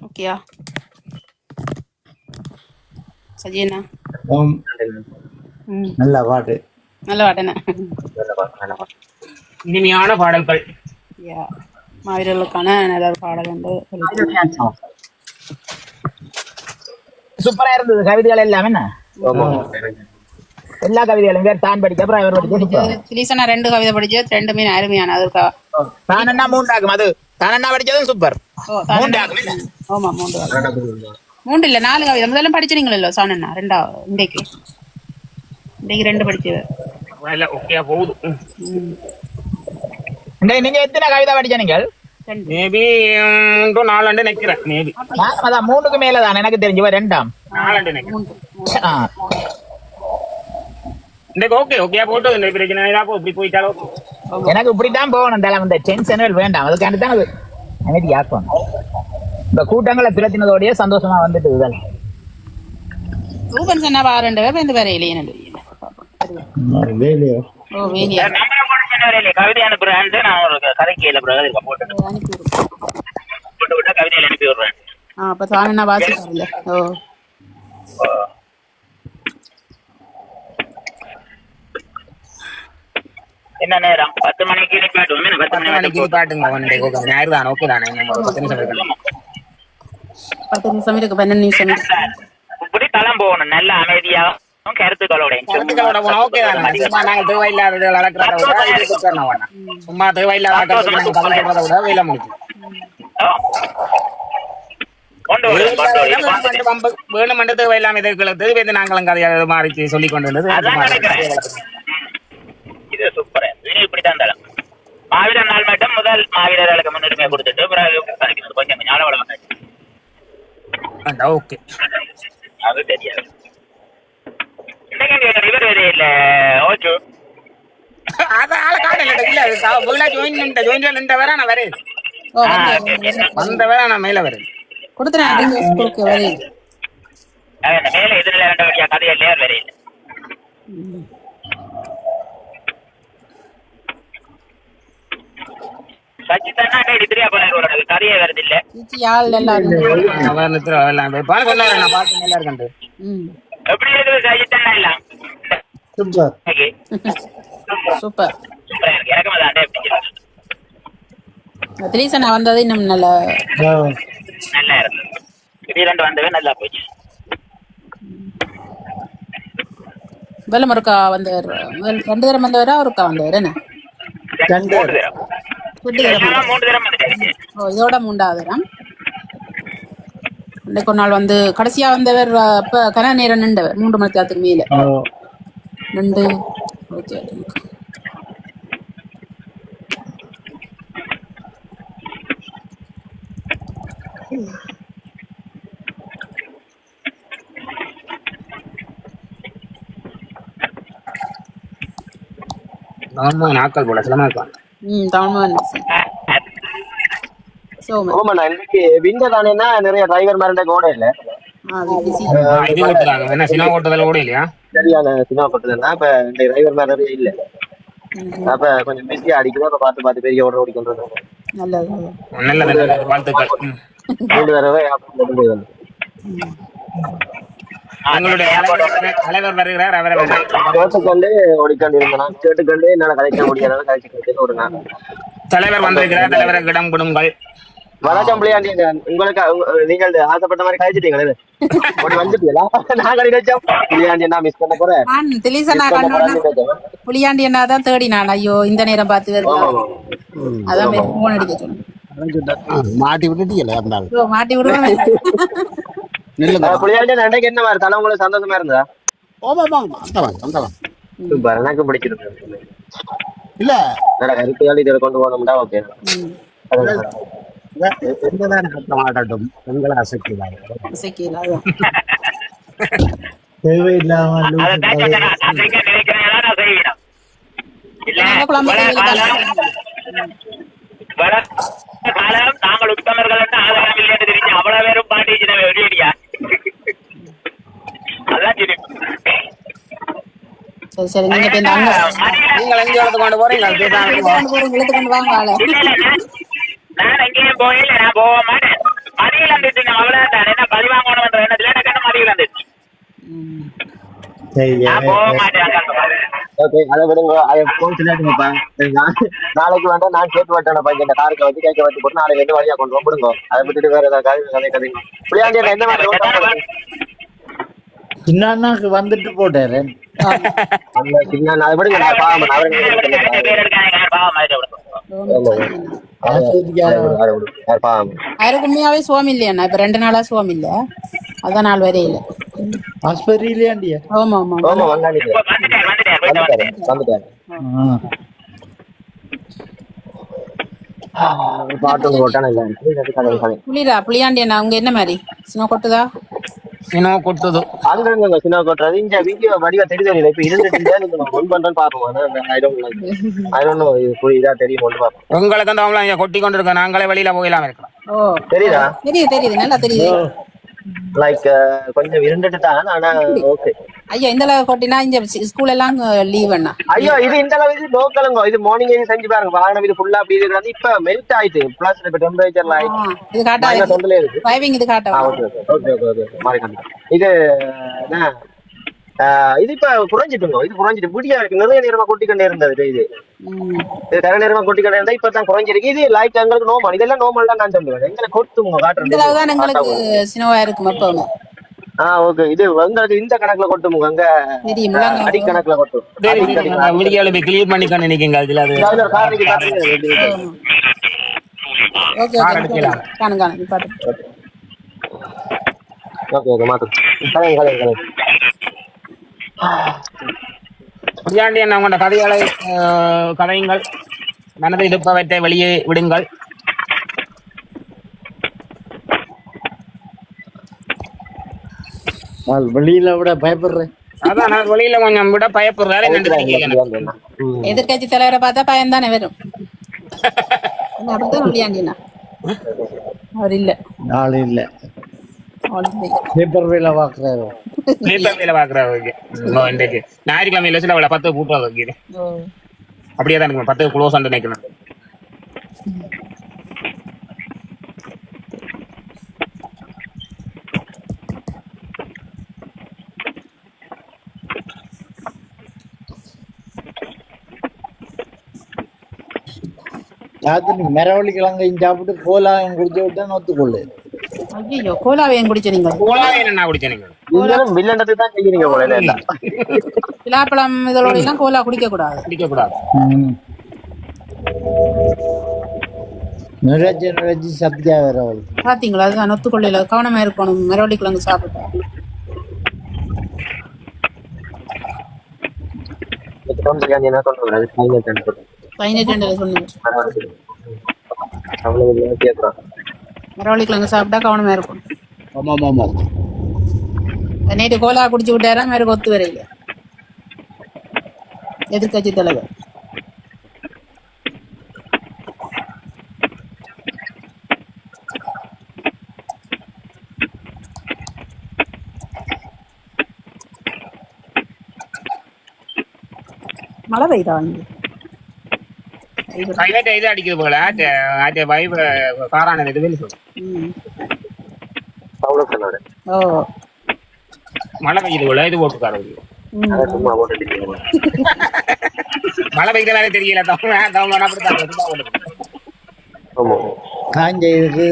ஓகேயா சஜியண்ணா ஓம் நல்ல பாட்டு நல்ல பாட்டண்ணா இனிமையான பாடல்கள் யா மாவீரர்களுக்கான நல்ல பாடல் வந்து சூப்பரா இருந்தது கவிதைகள் எல்லாம் என்ன எல்லா கவிதைகளும் வேறு தான் படிக்க அப்புறம் இவர் படிக்க திலீசனா 2 கவிதை படிச்சது ரெண்டுமே அருமையான அதுக்கா தான் என்ன 3 ஆகும் அது தான் என்ன படிச்சதும் சூப்பர் 3 ஆகும் ஆமா 3 இல்ல 4 கவிதை முதல்ல படிச்சீங்களோ சானண்ணா ரெண்டாவது இன்றைக்கு 2 படிச்சது ஓகே போகுது நீங்க எத்தனை கவிதை படிச்ச நீங்கள் மேபி 4 நினைக்கிறேன் மேபி அதான் 3க்கு மேலதான் எனக்கு தெரிஞ்சு 2ஆம் 4 நினைக்கிறேன் ஓகே ஓகே போட்டு பிரச்சனை இப்படி போயிட்டாலும் எனக்கு இப்படித்தான் போகணும் இந்த டென்ஷன்கள் வேண்டாம் அதுக்காண்டி தான் அது அமைதி ஆக்கணும் இந்த கூட்டங்களை திரட்டினதோடய சந்தோஷமா வந்துட்டு இதெல்லாம் ரூபன் சொன்னா வாரண்டு பேர் இந்த வேற இல்லையே வேலையோ ஓ வேலையா கவிதை அனுப்புறேன் நான் ஒரு கதைக்கு போட்டு விட்டா கவிதையில அனுப்பி விடுறேன் அப்ப தானண்ணா வாசிப்பாருல்ல ஓ என்ன நேரம் 10 மணிக்கு நிப்பாட்டுவோம் 10 மணிக்கு நிப்பாட்டுங்க ஞாயிறு தான் ஓகே தானே 10 நிமிஷம் இருக்கு 10 நிமிஷம் இருக்கு 12 நிமிஷம் இப்படி தளம் போகணும் நல்ல அமைதியா கருத்துக்களோட ஓகே தானே சும்மா நாங்க தேவையில்லாத வளர்க்குறத சும்மா தேவையில்லாத வேலை முடிச்சு வேணும் மண்டது தேவையில்லாம இதை நாங்களும் கதையாக மாறி சொல்லிக் கொண்டு வந்தது இது சூப்பர் இப்படித்தான் தளம் மாவீரர் நாள் மட்டும் முதல் மாவீரர்களுக்கு முன்னுரிமை கொடுத்துட்டு பிறகு கொஞ்சம் ஞான வளம் ஓகே அது தெரியாது இல்ல ஓச்சு அது ஆள காணல இல்ல புள்ள ஜாயின் நின்ற வர நான் வரேன் ஓ வந்து வந்த வர நான் மேல வரேன் கொடுத்துறேன் நீங்க ஸ்கூலுக்கு வரேன். மேல எதிரில ரெண்டு வழியா கதையா லேர் வரேன் சச்சிதானா எதிரியா போல ஒரு கதையே வருது இல்ல சீச்சி ஆள் எல்லாரும் அவன் நித்ரா எல்லாம் பாரு சொன்னாரு நான் பாத்து நல்லா இருக்கேன் எப்படி இருக்குது சச்சிதானா எல்லாம் சூப்பர். சூப்பர். எனக்கு அதான் பிடிச்சிருக்கு திலீசனா வந்தது இன்னும் நல்லா நல்லா இருக்கு திடீரென்று வந்தவே நல்லா போச்சு வெள்ளம் ஒருக்கா வந்தவர் 2 தரம் வந்தவரா ஒருக்கா வந்தவர் என்ன 2 3 தரம் 2 தரம் 3 தரம் வந்துட்டாரு ஓ இதோட 3வது தரம் அன்றைக்கு ஒரு நாள் வந்து கடைசியா வந்தவர் அப்ப கன நேரம் நின்றவர் 3 மணி நேரத்துக்கு மேல நின்று ஓகே நாட்கள் போல சிலமா இருக்கான் தமிழ்மான் சோமன் ஆமாண்ணா இன்னைக்கு விண்டர் தானேன்னா நிறைய டிரைவர் மாதிரி ஓட இல்ல இது ஓட்டுறாங்க என்ன சினிமா ஓட்டுதல் ஓட இல்லையா சரியான சினிமா போட்டுதுன்னா இப்ப இந்த டிரைவர் மாதிரி நிறைய இல்ல அப்ப கொஞ்சம் பிஸியா அடிக்குது அப்ப பார்த்து பெரிய ஓட ஓடிக்கொண்டு நல்லது நல்ல வாழ்த்துக்கள் 3 தடவை போய் எங்களுடைய தலைவர் வருகிறார் அவரை கேட்டுக்கொண்டு ஓடிக்கொண்டு இருந்தேன் கேட்டுக்கொண்டு என்னால கதைக்க முடியாத கதைச்சு ஒரு நாள் தலைவர் வந்திருக்கிறார் தலைவருக்கு இடம் கொடுங்கள் வணக்கம் பிள்ளையாண்டி உங்களுக்கு நீங்கள் ஆசைப்பட்ட மாதிரி கழிச்சிட்டீங்களே வந்துட்டீங்களா நான் கழிச்சோம் பிள்ளையாண்டி நான் மிஸ் பண்ண போறேன் திலீசனா புளியாண்டி என்ன தான் தேடி நான் ஐயோ இந்த நேரம் பார்த்து வருது அதான் போன் அடிக்க சொன்னேன் மாட்டி விட்டுட்டீங்களே மாட்டி விடுவேன் புள்ளியாண்டி அன்றைக்கு என்ன மாதிரி தலை உங்களுக்கு சந்தோஷமா இருந்தா சூப்பர் எனக்கு பிடிச்சிருக்கு இல்ல கருத்துகள் இதில் கொண்டு போனோம்டா ஓகே ஆடட்டும் பெண்களை அசைக்கிறாங்க நாங்கள் உத்தமர்கள் ஆதாரம் இல்லை தெரிஞ்சு அவ்வளவு பேரும் பாட்டிச்சு வெளியடியா அதான் சரி சரி நீங்க நீங்கள் எங்க இடத்துக்கு கொண்டு போறீங்க நான் எங்கேயும் போயில நான் போக மாட்டேன் மதியில் வந்துட்டு அவ்வளவு தான் என்ன பதிவாங்கணும் எண்ணத்துல எனக்கு மதியில் வந்துச்சு நான் போக மாட்டேன் ஓகே அதை விடுங்க அதை போச்சுப்பா நாளைக்கு வேண்டாம் நான் கேட்டு விட்டேன் பையன் காருக்கு வச்சு கேட்க வச்சு போட்டு நாளைக்கு 2 வழியா கொண்டு வந்துடுங்க அதை விட்டுட்டு வேற ஏதாவது கதை புள்ளியாண்டி என்ன மாதிரி சின்னாக்கு வந்துட்டு போட்டாரு அதை விடுங்க அவருக்கு உண்மையாவே சுவாமி இல்லையா இப்ப 2 நாளா சுவாமி இல்ல அதான் நாள் வரையே இல்ல ஆஸ்பத்திரியிலேயாண்டியா ஆமா ஆமா பாட்டு போட்டான புளிரா புளியாண்டி அண்ணா அவங்க என்ன மாதிரி சின்ன கொட்டுதா சினோ கொட்டுது அங்கங்க சினிமா கொட்டுறது இந்த வீடியோ வடிவா தெரியுது இப்ப இருந்துட்டு ஒன் பண்றேன்னு பாப்போம் ஐ டோன்ட் நோ இது புரியுதா தெரியும் கொண்டு பாப்போம் உங்களுக்கு அந்த அவங்கள கொட்டி கொண்டு இருக்க நாங்களே வெளியில போகலாம் இருக்கலாம் ஓ தெரியுதா தெரியுது நல்லா தெரியுது லைக் கொஞ்சம் இருந்துட்டு தான் ஆனா ஓகே ஐயா இந்த அளவு கொட்டினா இந்த ஸ்கூல் எல்லாம் லீவ் அண்ணா ஐயோ இது இந்த அளவு இது லோக்கலுங்க இது மார்னிங் இது செஞ்சு பாருங்க வாகனம் இது ஃபுல்லா அப்படி இருக்கிறது இப்ப மெல்ட் ஆயிட்டு பிளஸ் இப்ப டெம்பரேச்சர்ல ஆயிட்டு இது காட்டாது டிரைவிங் இது காட்டாது ஓகே ஓகே ஓகே மாறி காட்டுங்க இது இது இப்ப குறைஞ்சிட்டுங்க இது குறைஞ்சிட்டு விடியா இருக்கு நிறைய நேரமா கொட்டிக்கொண்டே இருந்தது இது கர நேரமா கொட்டிக்கொண்டே இருந்தா இப்பதான் குறைஞ்சிருக்கு இது லைக் எங்களுக்கு நோமல் இதெல்லாம் நோமல் தான் நான் சொல்லுவேன் எங்களை கொட்டுங்க காட்டுறேன் எங்களுக்கு சினோவா இருக்கும் எப்பவுமே ஓகே இது உங்களுக்கு இந்த கணக்குல கொட்டுமுங்க அங்க அடி கணக்குல கொட்டும் வீடியோல போய் கிளியர் பண்ணி கண்ணு நிக்கீங்க அதுல அது ஓகே ஓகே காணுங்க பாத்து ஓகே ஓகே மாத்து கலை புரியாண்டி என்ன உங்களோட கதைகளை கதையுங்கள் மனதை இருப்பவற்றை வெளியே விடுங்கள் வெளியில விட பயப்படுறேன் அதான் நான் வெளியில கொஞ்சம் விட பயப்படுறாரு என்னன்னு எதிர்கட்சி தலைவரை பார்த்தா பயம்தானே வரும். என்ன அப்படித்தான் முடியாண்டினா அவர் இல்ல நாள் இல்ல பேப்பர் வேலை பாக்குறாரு. பேப்பர் வேலை பாக்குறாரு. இன்றைக்கு ஞாயிற்றுக்கிழமை சில அவளை 10 கூட்டம் வைக்கிறேன். அப்படியே தான் இருக்கும். 10 க்ளோஸ் ஆண்டு நினைக்கணும். ராத்திரி மெரவள்ளி கிழங்கையும் சாப்பிட்டு கோலாவையும் குடிச்சு விட்டா ஒத்துக்கொள்ளு. ஐயோ கோலாவையும் குடிச்சு நீங்க என்ன குடிச்ச நீங்க வில்லண்டத்துக்கு தான் செய்யறீங்க போல இல்ல. பிலாப்பழம் இதோட எல்லாம் கோலா குடிக்க கூடாது. நுழைச்சி சத்தியா வேற அவளுக்கு பாத்தீங்களா? அதுதான் ஒத்துக்கொள்ள கவனமா இருக்கணும். மெரவள்ளி கிழங்கு சாப்பிட்டா மரவள்ளி கிழங்கு சாப்பிட்டா கவனமா இருக்கும். நேற்று கோலா குடிச்சு விட்டாரா மேற்கு ஒத்து வரையில எதிர்கட்சி தலைவர். மழை பெய்தா வந்து இது அடிக்குது போல வைப் காரான இது வெளி மழை பெய்யுது போல இது போட்டுக்காரு. மழை பெய்யுற வேலை தெரியல. காஞ்ச இதுக்கு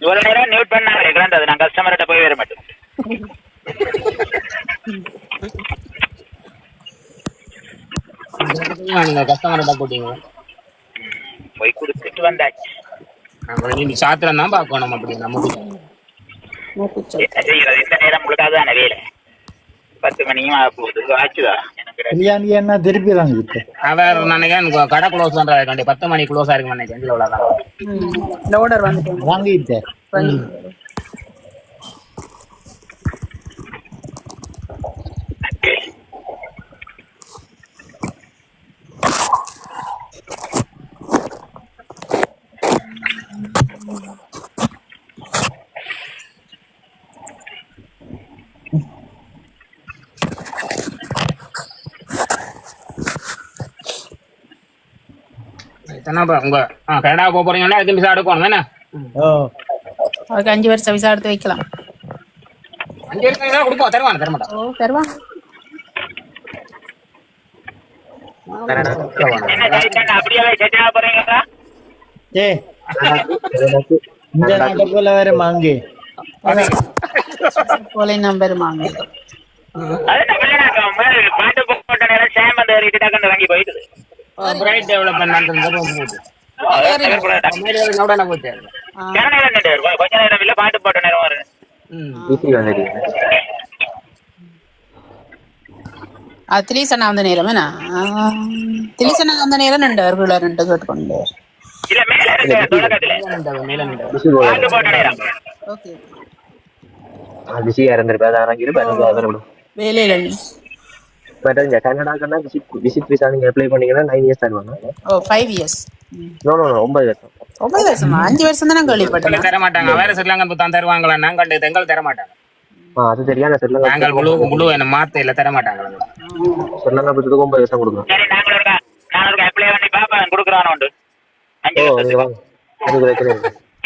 இவ்வளவு நேரம் நியூட் பண்ணாங்க. நான் கஸ்டமர்கிட்ட போய் வர மாட்டேன். நீங்க கஸ்டமர்கிட்ட போட்டீங்க போய் கொடுத்துட்டு வந்தாச்சு. நீங்க சாத்திரம் தான் பார்க்கணும். அப்படி நம்ம இந்த நேரம் முழுக்காதான வேலை 10 மணியும் போகுது ஆச்சுதா. பிரியாணி என்ன திருப்பிடுறாங்க. அவர் நினைக்கிறேன் கடை க்ளோஸ் பண்றாரு. 10 மணி க்ளோஸ் ஆயிருக்கு நினைக்கிறேன். ஆர்டர் வந்துட்டு வாங்கிட்டேன். உங்க கனடா போக போறீங்கன்னா அதுக்கு விசா எடுக்கணும் என்ன? அதுக்கு 5 வருஷம் விசா எடுத்து வைக்கலாம். 5 வருஷம் கொடுப்போம். தருவாங்க தரமாட்டா? தருவாங்க. இந்த நாட்டை போல வேற மாங்கு போல நம்பர் மாங்க. பாட்டு போட்ட நேரம் சேமந்த ஏறிட்டு வாங்கி போயிட்டு பிரைட் டெவலப்மெண்ட் கொஞ்ச நேரம் இல்ல பாட்டு போட்ட நேரம் வரும். திலீசனா வந்த நேரம் என்ன? திலீசனா வந்த நேரம் 2 கேட்டுக்கொண்டு இல்ல மேல இருக்கு தொடக்கத்துல பாட்டு போட்ட நேரம். ஓகே பிஸியா இருந்திருப்பேன். வேலையில கனடாக்குன்னா விசிட் விசா நீங்க அப்ளை பண்ணீங்கன்னா 9 இயர்ஸ் தருவாங்க. 5 இயர்ஸ். நோ 9 வருஷம். 9 வருஷமா? 5 வருஷம் தான் கேள்விப்பட்டேன். தர மாட்டாங்க. வேற ஸ்ரீலங்கன் புத்தான் தருவாங்களா? நாங்கள் எங்கள் தர மாட்டாங்க. அது தெரியாது. ஸ்ரீலங்கா நாங்கள் முழு என்ன மாத்த இல்ல தர மாட்டாங்க. ஸ்ரீலங்கா புத்தத்துக்கு 9 வருஷம் கொடுக்கணும். சரி நாங்க அப்ளை பண்ணி பாப்பேன் கொடுக்குறானோ உண்டு. 5 வருஷம்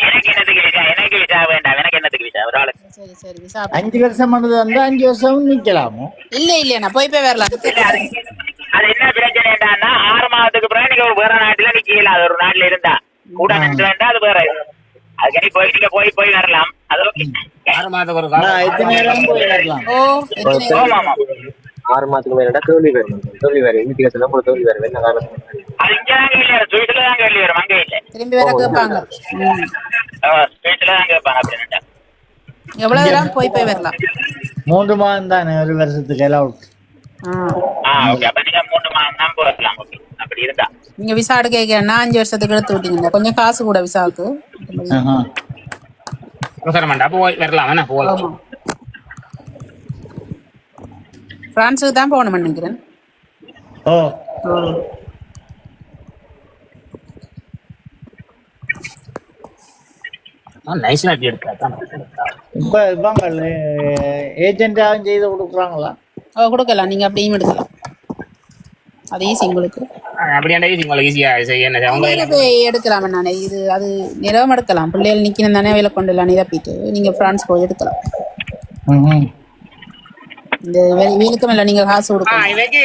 எனக்கு என்னத்துக்கு விசா? எனக்கு விசா வேண்டாம். எனக்கு என்னத்துக்கு விசா? ஒரு ஆளு சரி சரி விசா 5 வருஷம் வந்து 5 வருஷம் நிக்கலாமோ? இல்ல நான் போய் வரலாம். அது என்ன பிரச்சனைன்னா 6 மாதத்துக்கு பிறகு நீங்க ஒரு வேற நாட்டுல நிக்கல. அது ஒரு நாட்டுல இருந்தா கூட நின்று வேண்டாம். அது வேற அதுக்கு நீங்க போய் வரலாம். அது ஓகே. 6 மாதத்துக்கு ஒரு காலம் எத்தனை நேரம் போய் வரலாம். 6 மாதத்துக்கு மேல தோல்வி வேறு இன்விடேஷன் கூட தோல்வி வேறு என்ன காரணம்? அது இங்கதான் கேள்வி வரும். ஸ்வீட்ல தான் கேள்வி வரும். அங்கே இல்ல. திரும்பி வர கேட்பாங்க. ஸ்வீட்ல தான் கேட்பாங்க. அப்படின்னா எவ்வளவு நேரம் போய் வரலாம்? 3 மாதம் தானே ஒரு வருஷத்துக்கு எல்லாம். ஓகே. அப்ப நீங்க 3 மாதம் தான் போகலாம். ஓகே. அப்ப அப்படி இருந்தா. நீங்க விசா எடுக்க 5 வருஷத்துக்கு எடுத்து விட்டீங்க, கொஞ்சம் காசு கூட விசாவுக்கு. அவசரமாண்டா போய் வரலாம் என்ன போகலாம். ஆமா, பிரான்ஸுக்கு தான் போகணும் நினைக்கிறேன். ஓ நைஸ்ல எடுத்தா இப்ப இவங்க ஏஜென்டாவும் செய்து கொடுக்குறாங்களா? கொடுக்கலாம், நீங்க அப்படியும் எடுக்கலாம், அது ஈஸி உங்களுக்கு. அப்படியாண்டா உங்களுக்கு ஈஸியா செய்ய என்ன அவங்க பிள்ளைகளை போய் எடுக்கலாம் நானே, இது அது நிறவம் எடுக்கலாம். பிள்ளைகள் நிக்கணும் தானே, வேலை கொண்டு எல்லாம் நிரப்பிட்டு நீங்க பிரான்ஸ் போய் எடுக்கலாம். இந்த வேலுக்கும் இல்லை, நீங்க காசு கொடுக்கலாம். இவைக்கு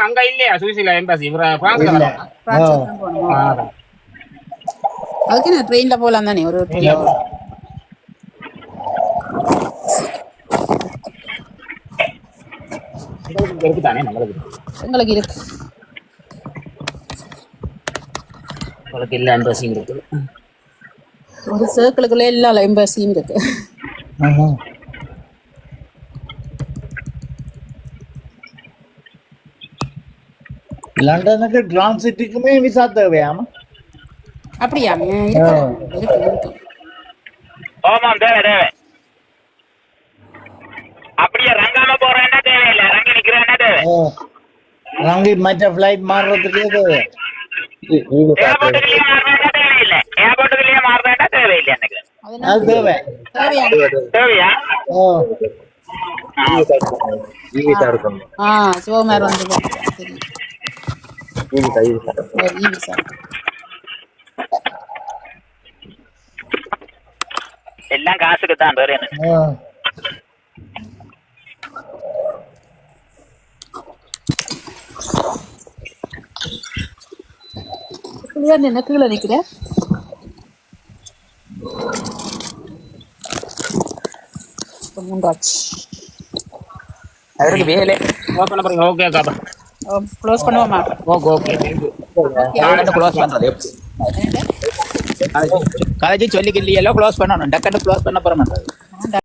அங்க இல்லையா சுவிஸ்ல எம்பசி பிரான்ஸ்ல தான் போகணும். அதுக்கு நான் ட்ரெயின்ல போகலாம் தானே, ஒரு இருக்குதானே நம்மளுக்கு உங்களுக்கு இருக்கு. உங்களுக்கு எல்லா எம்பசியும் இருக்கு, ஒரு சர்க்கிளுக்குள்ள எல்லா எம்பசியும் இருக்கு. லண்டனுக்கு டிரான்சிட்டுக்குமே விசா தேவையாமா? அப்படியா? இருக்கு. ஆமாம், தேவை தேவை. அப்படியே ரங்காம போறேன்னா தேவையில்லை, ரங்கி நிக்கிறேன்னா தேவை. ரங்கி மற்ற ஃபிளைட் மாறுறதுக்கே தேவை. ஏர்போர்ட்டுக்குள்ளேயே மாறவேண்டா தேவையில்லை, ஏர்போர்ட்டுக்குள்ளேயே மாறவேண்டா தேவையில்லை எனக்கு. அது தேவை. தேவையா? சிவகுமார் வந்து எல்லாம் காசுக்கு தான் வேற என்ன. என்ன கீழே நிக்கிறேன். அவருக்கு வேலை ஓகே பாருங்க. ஓகே காபா க்ளோஸ் பண்ணுவோமா? ஓகே ஓகே க்ளோஸ் பண்றது காலேஜ் சொல்லிக்கலையெல்லாம் க்ளோஸ் பண்ணணும், டக்குன்னு க்ளோஸ் பண்ண போற மாட்டாது.